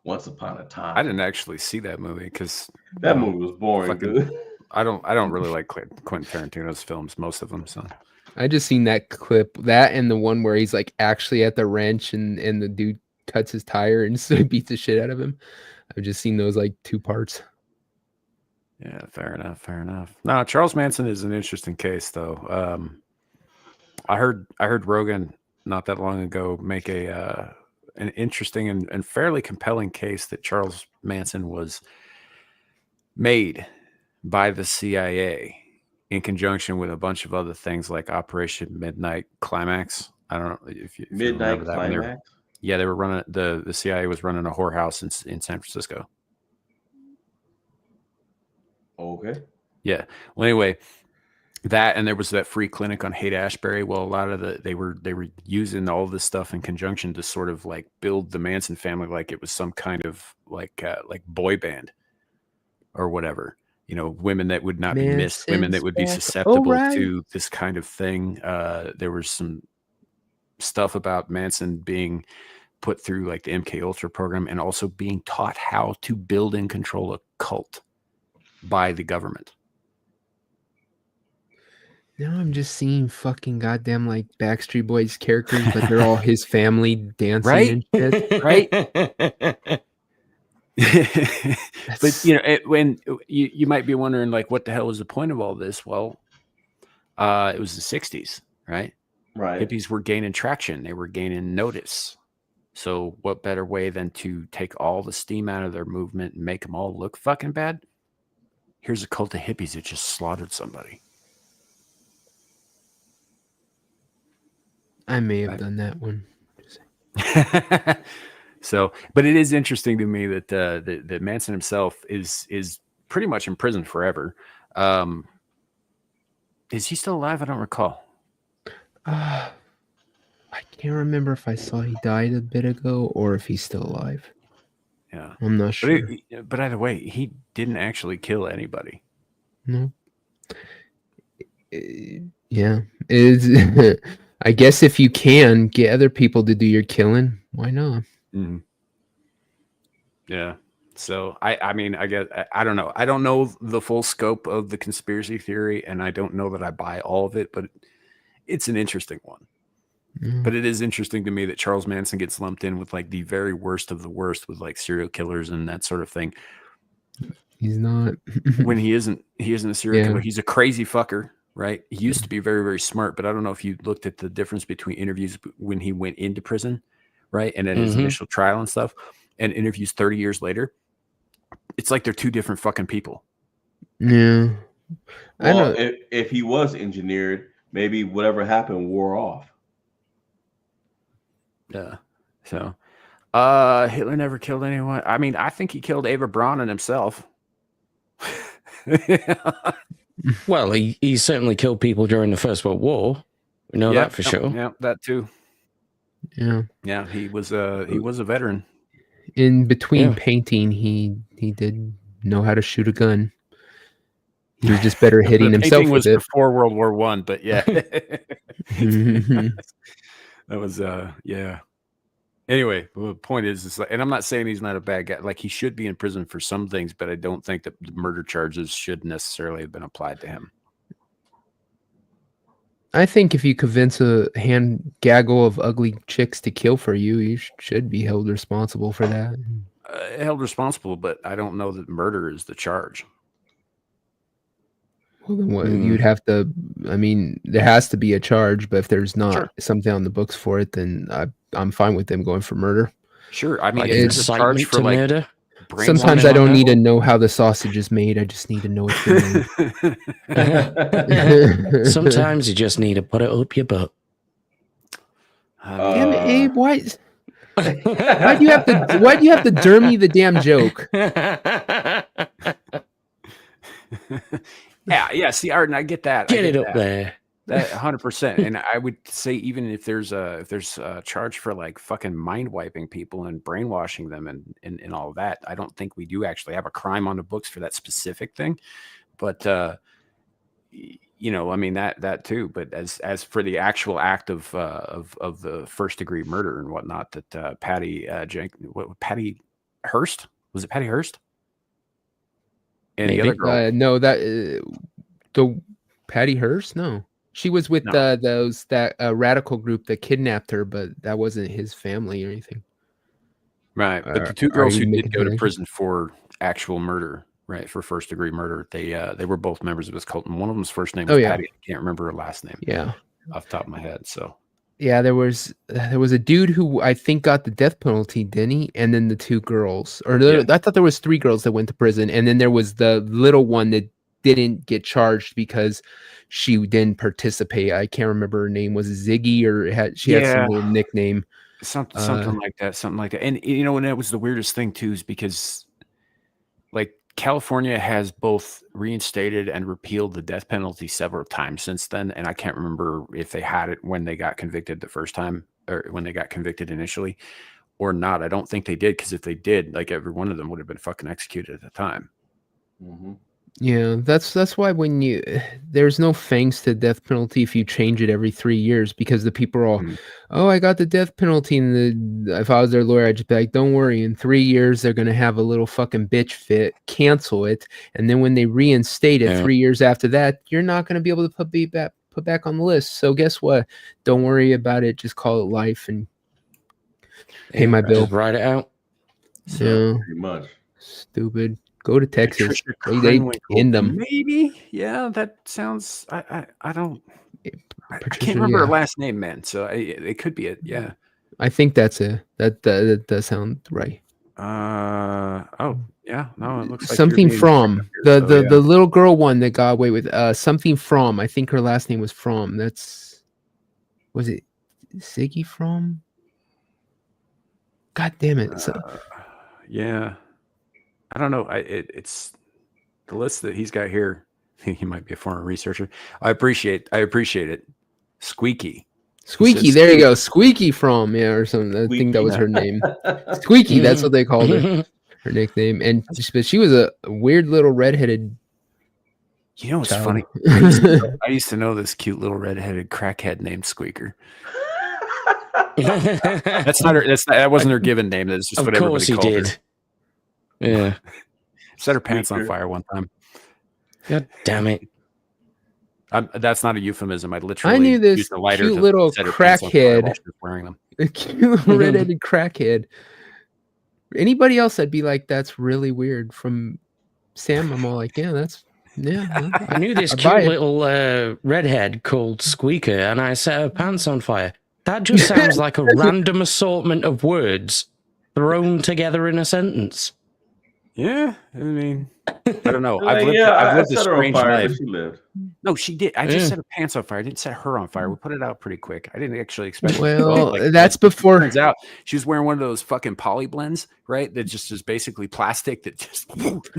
E: Once upon a time,
D: didn't actually see that movie because
E: that movie was boring,
D: fucking-
E: dude.
D: I don't really like Quentin Tarantino's films, most of them. So
G: I just seen that clip, that and the one where he's like actually at the wrench and the dude cuts his tire and so beats the shit out of him. I've just seen those like 2 parts.
D: yeah, fair enough. No, Charles Manson is an interesting case, though. I heard Rogan not that long ago make an interesting and fairly compelling case that Charles Manson was made by the CIA in conjunction with a bunch of other things like Operation Midnight Climax. I don't know if you
E: Midnight
D: remember that one.
E: Climax.
D: They were running the CIA was running a whorehouse in San Francisco.
E: Okay.
D: Yeah. Well, anyway, that and there was that free clinic on Haight-Ashbury. Well, a lot of they were using all this stuff in conjunction to sort of like build the Manson family like it was some kind of like boy band or whatever. Women that would not be missed, women that would be susceptible to this kind of thing. There was some stuff about Manson being put through like the MK Ultra program and also being taught how to build and control a cult by the government.
G: Now I'm just seeing fucking goddamn like Backstreet Boys characters, but they're all his family dancing
D: Right?
G: and shit.
D: Right? But
G: That's
D: when you might be wondering, like, what the hell was the point of all this? Well, it was the 60s, right?
E: Right.
D: Hippies were gaining traction. They were gaining notice. So what better way than to take all the steam out of their movement and make them all look fucking bad? Here's a cult of hippies that just slaughtered somebody.
G: I may have done that one.
D: So, but it is interesting to me that that Manson himself is pretty much in prison forever. Is he still alive? I don't recall.
G: I can't remember if I saw he died a bit ago or if he's still alive.
D: Yeah,
G: I'm not sure.
D: But either way, he didn't actually kill anybody.
G: No. Yeah. Is I guess if you can get other people to do your killing, why not?
D: Mm-hmm. Yeah. So I mean, I guess I don't know. I don't know the full scope of the conspiracy theory, and I don't know that I buy all of it, but it's an interesting one.
G: Mm.
D: But it is interesting to me that Charles Manson gets lumped in with like the very worst of the worst with like serial killers and that sort of thing.
G: He's not.
D: When he isn't a serial
G: Yeah.
D: killer. He's a crazy fucker, right? He used to be very, very smart, but I don't know if you looked at the difference between interviews when he went into prison, right? And at his initial trial and stuff, and interviews 30 years later. It's like they're two different fucking people.
G: Yeah. I
E: Well,
G: know.
E: if he was engineered, maybe whatever happened wore off.
D: Yeah. So, Hitler never killed anyone. I mean, I think he killed Eva Braun and himself.
F: Well, he certainly killed people during the First World War. We know that for sure.
D: Yeah, that too.
G: Yeah.
D: Yeah, he was a veteran.
G: In between
F: Yeah.
G: painting, he did know how to shoot a gun. He was just better hitting
D: The
G: himself
D: painting
G: with
D: was
G: it.
D: before World War One, but yeah.
G: Mhm.
D: That was yeah. Anyway, the point is like, and I'm not saying he's not a bad guy. Like, he should be in prison for some things, but I don't think that the murder charges should necessarily have been applied to him.
G: I think if you convince a hand gaggle of ugly chicks to kill for you, you should be held responsible for that.
D: Held responsible, but I don't know that murder is the charge.
G: Well, then what, you'd have to. I mean, there has to be a charge, but if there's not
D: Sure.
G: something on the books for it, then I'm fine with them going for murder.
D: Sure, I mean,
F: Like
D: if there's a charge
F: incitement
D: for
F: to
D: like
F: murder.
G: Sometimes
F: brainwashing
G: I don't
F: on
G: need
F: that
G: to know how the sausage is made. I just need to know it's been made.
F: Sometimes you just need to put it up your butt.
G: Damn it, Abe! Why do you have to? Why do you have to dermy the damn joke?
D: yeah. See, Arden, I get that.
F: Get it up there.
D: That 100%. And I would say even if there's a charge for like fucking mind wiping people and brainwashing them and all of that, I don't think we do actually have a crime on the books for that specific thing. But I mean that too. But as for the actual act of the first degree murder and whatnot, that Patty Hearst, was it Patty Hearst? And
F: Maybe.
D: the other girl,
G: No, the Patty Hearst. No, she was with
D: No.
G: that radical group that kidnapped her, but that wasn't his family or anything.
D: right? But the two
G: Are
D: girls
G: you
D: who
G: making
D: did go to
G: connection?
D: prison for actual murder, right, for first degree murder, they were both members of this cult, and one of them's first name was Patty. I can't remember her last name.
G: Yeah.
D: Off the top of my head. So
G: Yeah, there was a dude who I think got the death penalty, didn't he? And then the two girls, I thought there was 3 girls that went to prison, and then there was the little one that didn't get charged because she didn't participate. I can't remember her name. Was it Ziggy or she had some little nickname?
D: something like that. And and that was the weirdest thing too, is because like California has both reinstated and repealed the death penalty several times since then. And I can't remember if they had it when they got convicted the first time or when they got convicted initially or not. I don't think they did, because if they did, like every one of them would have been fucking executed at the time.
E: Mm-hmm.
G: Yeah, that's why when there's no thanks to death penalty if you change it every 3 years, because the people are all, oh, I got the death penalty, and if I was their lawyer, I'd just be like, don't worry, in 3 years they're gonna have a little fucking bitch fit, cancel it, and then when they reinstate it 3 years after that, you're not gonna be able to be put back on the list. So guess what? Don't worry about it. Just call it life and pay my bill.
F: Just write it out.
G: So
E: Pretty much.
G: stupid. Go to Texas.
D: Patricia
G: They
D: Krenwinkel.
G: end them.
D: Maybe. Yeah, that sounds. I don't. I
G: Patricia,
D: can't remember her
G: yeah.
D: last name, man. So it could be it. Yeah.
G: I think that does sound right.
D: Oh yeah. No, it looks like
G: Something
D: you're being
G: from
D: here,
G: the
D: so, yeah.
G: little girl one that got away with something from. I think her last name was From. Was it Siggy From? God damn it!
D: Yeah. I don't know. It's the list that he's got here. He might be a former researcher. I appreciate it. Squeaky.
G: Squeaky,
D: says
G: there you go. Squeaky From, yeah, or something. I think that was her name. Squeaky, that's what they called her. Her nickname. And but she was a weird little redheaded.
D: You know what's
G: child.
D: funny? I used to know this cute little redheaded crackhead named Squeaker. That's not her. That wasn't her given name. That's just
F: Of
D: what
F: course
D: everybody
F: he
D: called
F: did.
D: her.
F: Yeah.
D: Set her pants on
E: Squeaker.
D: fire one time.
F: God damn it.
D: That's not a euphemism. I literally
G: I knew this
D: used a lighter
G: cute
D: to
G: little
D: set her pants on fire while
G: crackhead.
D: she was wearing them.
G: A cute little redheaded crackhead. Anybody else, I'd be like, that's really weird. From Sam, I'm all like,
F: I knew this
G: I'd
F: cute
G: buy it.
F: little redhead called Squeaker, and I set her pants on fire. That just sounds like a random assortment of words thrown together in a sentence.
D: Yeah, I mean, I don't know.
E: Like,
D: I've lived
E: I
D: a
E: set her on
D: strange
E: fire,
D: life.
E: but she lived.
D: No, she did. I just
F: Yeah.
D: set her pants on fire. I didn't set her on fire. We put it out pretty quick. I didn't actually expect.
G: Well,
D: it.
G: that's before.
D: Turns out she was wearing one of those fucking poly blends, right? That just is basically plastic. That just,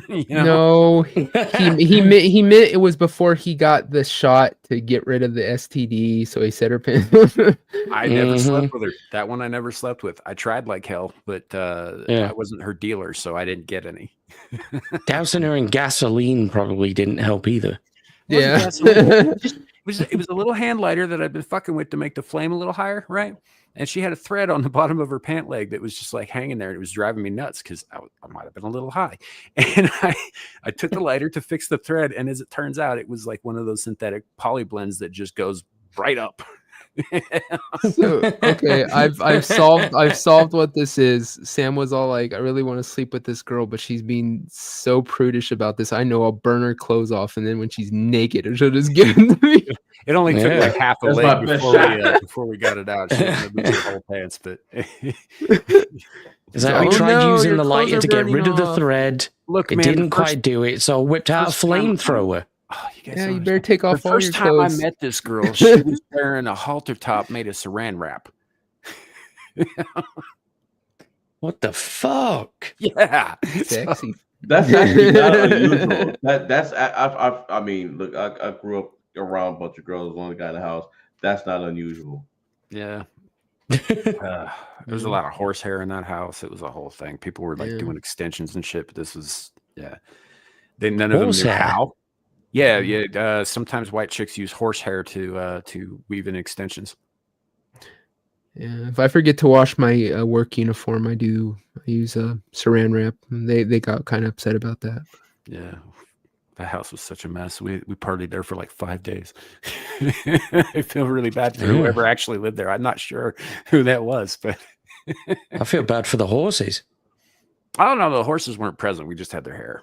D: you know.
G: No, he meant it was before he got the shot to get rid of the STD. So he set her pants.
D: I never slept with her. That one I never slept with. I tried like hell, but
F: Yeah.
D: I wasn't her dealer, so I didn't get any.
F: Dousing her in gasoline probably didn't help either.
G: Yeah.
D: It was a little hand lighter that I've been fucking with to make the flame a little higher, right? And she had a thread on the bottom of her pant leg that was just like hanging there. It was driving me nuts because I might have been a little high. And I took the lighter to fix the thread, and as it turns out, it was like one of those synthetic poly blends that just goes right up.
G: So, okay, I've solved what this is. Sam was all like, I really want to sleep with this girl, but she's being so prudish about this. I know I'll burn her clothes off, and then when she's naked, she'll just give it to me.
D: It only took like half a
E: That's
D: leg
E: my best
D: before we got it out. She was gonna lose her whole pants, but
F: Is that
G: Oh,
F: we tried
G: no,
F: using
G: your
F: the
G: clothes
F: lighter
G: are
F: to get
G: burning
F: rid of the
G: off.
F: thread.
D: look,
F: It
D: man,
F: didn't
D: the first-
F: quite do it, so I whipped out a
D: first time-
F: flamethrower.
D: Oh, you guys
G: Yeah,
D: don't
G: you better
D: understand.
G: take off
D: The
G: all
D: first
G: your
D: time
G: clothes.
D: I met this girl, she was wearing a halter top made of saran wrap.
F: What the fuck?
D: Yeah,
G: Sexy.
E: That's actually not unusual. I mean, look, I grew up around a bunch of girls. One guy in the house. That's not unusual.
D: Yeah. There was a lot of horsehair in that house. It was a whole thing. People were like
G: Yeah.
D: doing extensions and shit, but this was, yeah. None of them knew
F: Horsehair?
D: how. Yeah, yeah. Sometimes white chicks use horsehair to weave in extensions.
G: Yeah, if I forget to wash my work uniform, I use saran wrap. They got kind of upset about that.
D: Yeah. The house was such a mess. We partied there for like 5 days. I feel really bad for whoever actually lived there. I'm not sure who that was, but
F: I feel bad for the horses.
D: I don't know. The horses weren't present. We just had their hair.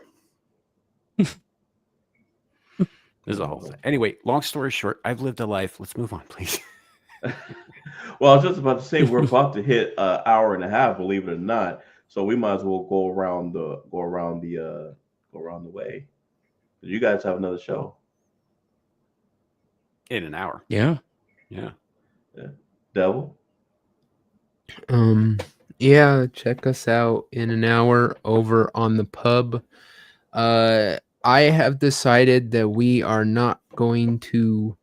D: There's a whole thing. Anyway, long story short, I've lived a life. Let's move on, please.
E: Well, I was just about to say we're about to hit an hour and a half, believe it or not. So we might as well go around the way. You guys have another show.
D: In an hour.
F: Yeah.
D: Yeah.
E: Devil.
G: Yeah, check us out in an hour over on the pub. I have decided that we are not going to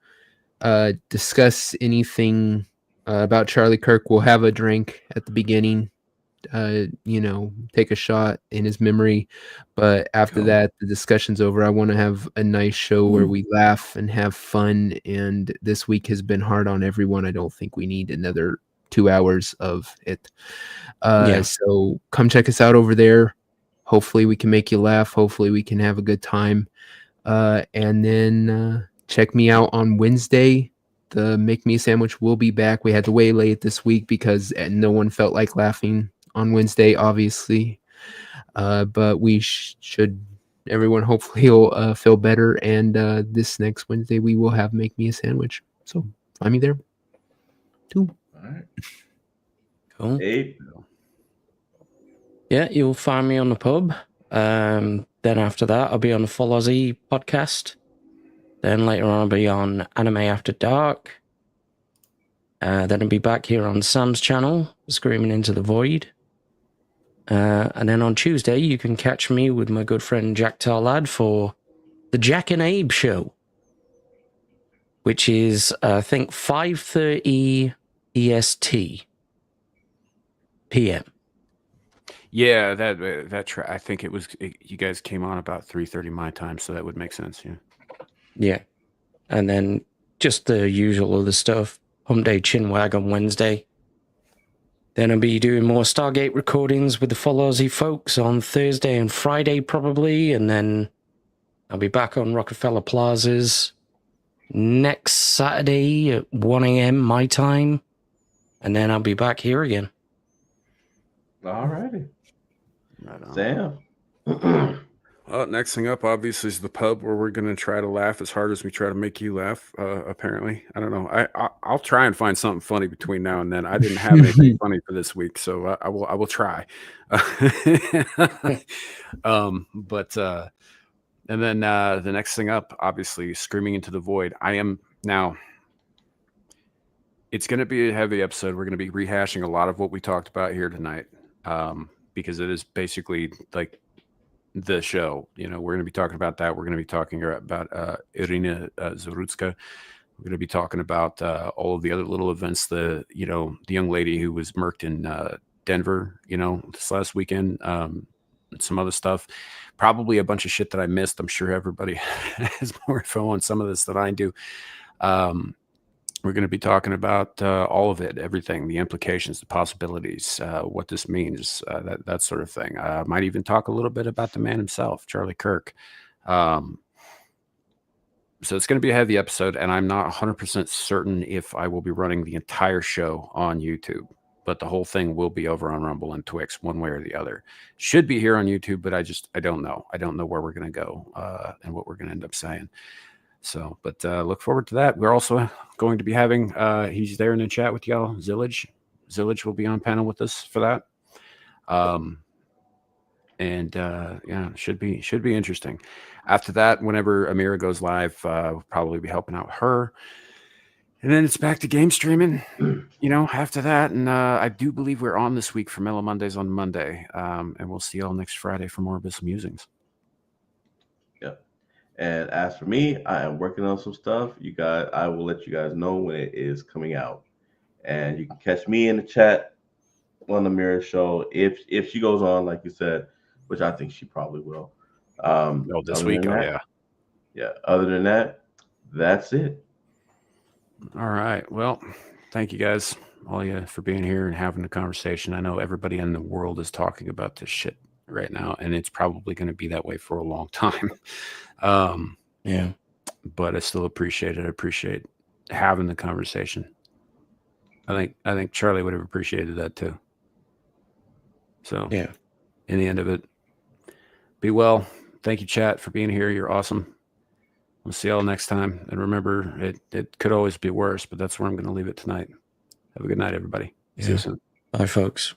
G: discuss anything about Charlie Kirk. We'll have a drink at the beginning, take a shot in his memory. But after
D: Cool.
G: that, the discussion's over. I want to have a nice show where we laugh and have fun. And this week has been hard on everyone. I don't think we need another 2 hours of it.
F: Yeah.
G: So come check us out over there. Hopefully we can make you laugh. Hopefully we can have a good time. And then check me out on Wednesday. The Make Me a Sandwich will be back. We had to wait late this week because no one felt like laughing on Wednesday, obviously. But we should, everyone hopefully will feel better. And this next Wednesday, we will have Make Me a Sandwich. So find me there too.
E: All right.
F: Cool.
E: Abe.
F: Yeah, you'll find me on the pub. Then after that, I'll be on the Full Aussie podcast. Then later on, I'll be on Anime After Dark. Then I'll be back here on Sam's channel, Screaming Into the Void. And then on Tuesday, you can catch me with my good friend Jack Tarlad for the Jack and Abe show, which is, I think, 5:30 EST PM.
D: Yeah, I think you guys came on about 3:30 my time, so that would make sense. Yeah.
F: Yeah. And then just the usual other stuff. Hump Day Chinwag on Wednesday. Then I'll be doing more Stargate recordings with the Full Aussie folks on Thursday and Friday probably. And then I'll be back on Rockefeller Plazas next Saturday at 1 a.m. my time. And then I'll be back here again.
E: All righty.
D: Right on.
E: Sam.
D: Well, next thing up, obviously, is the pub where we're going to try to laugh as hard as we try to make you laugh. Apparently, I don't know. I'll try and find something funny between now and then. I didn't have anything funny for this week, so I will try. And then the next thing up, obviously, Screaming Into the Void. I am now. It's going to be a heavy episode. We're going to be rehashing a lot of what we talked about here tonight, because it is basically like the show. You know, we're going to be talking about that. We're going to be talking about Irina Zarutska. We're going to be talking about all of the other little events. The young lady who was murked in Denver, this last weekend. And some other stuff. Probably a bunch of shit that I missed. I'm sure everybody has more info on some of this than I do. We're going to be talking about all of it, everything, the implications, the possibilities, what this means, that sort of thing. Might even talk a little bit about the man himself, Charlie Kirk. So it's going to be a heavy episode, and I'm not 100% certain if I will be running the entire show on YouTube, but the whole thing will be over on Rumble and Twix, one way or the other. Should be here on YouTube, but I don't know. I don't know where we're going to go and what we're going to end up saying. So, but look forward to that. We're also going to be having, he's there in the chat with y'all, Zillage. Zillage will be on panel with us for that. Yeah, should be interesting. After that, whenever Amira goes live, we'll probably be helping out her. And then it's back to game streaming, after that. And I do believe we're on this week for Mellow Mondays on Monday. And we'll see y'all next Friday for more Abyssal Musings.
E: And as for me, I am working on some stuff. I will let you guys know when it is coming out. And you can catch me in the chat on the Mirror Show if she goes on, like you said, which I think she probably will.
D: This week, yeah.
E: Yeah. Other than that, that's it.
D: All right. Well, thank you guys, all you, for being here and having the conversation. I know everybody in the world is talking about this shit right now, and it's probably going to be that way for a long time.
F: Yeah,
D: but I still appreciate it. I appreciate having the conversation. I think Charlie would have appreciated that too. So
F: yeah,
D: in the end of it, be well. Thank you, chat, for being here. You're awesome. We'll see y'all next time. And remember, it could always be worse, but that's where I'm going to leave it tonight. Have a good night, everybody. See you soon.
F: Bye, folks.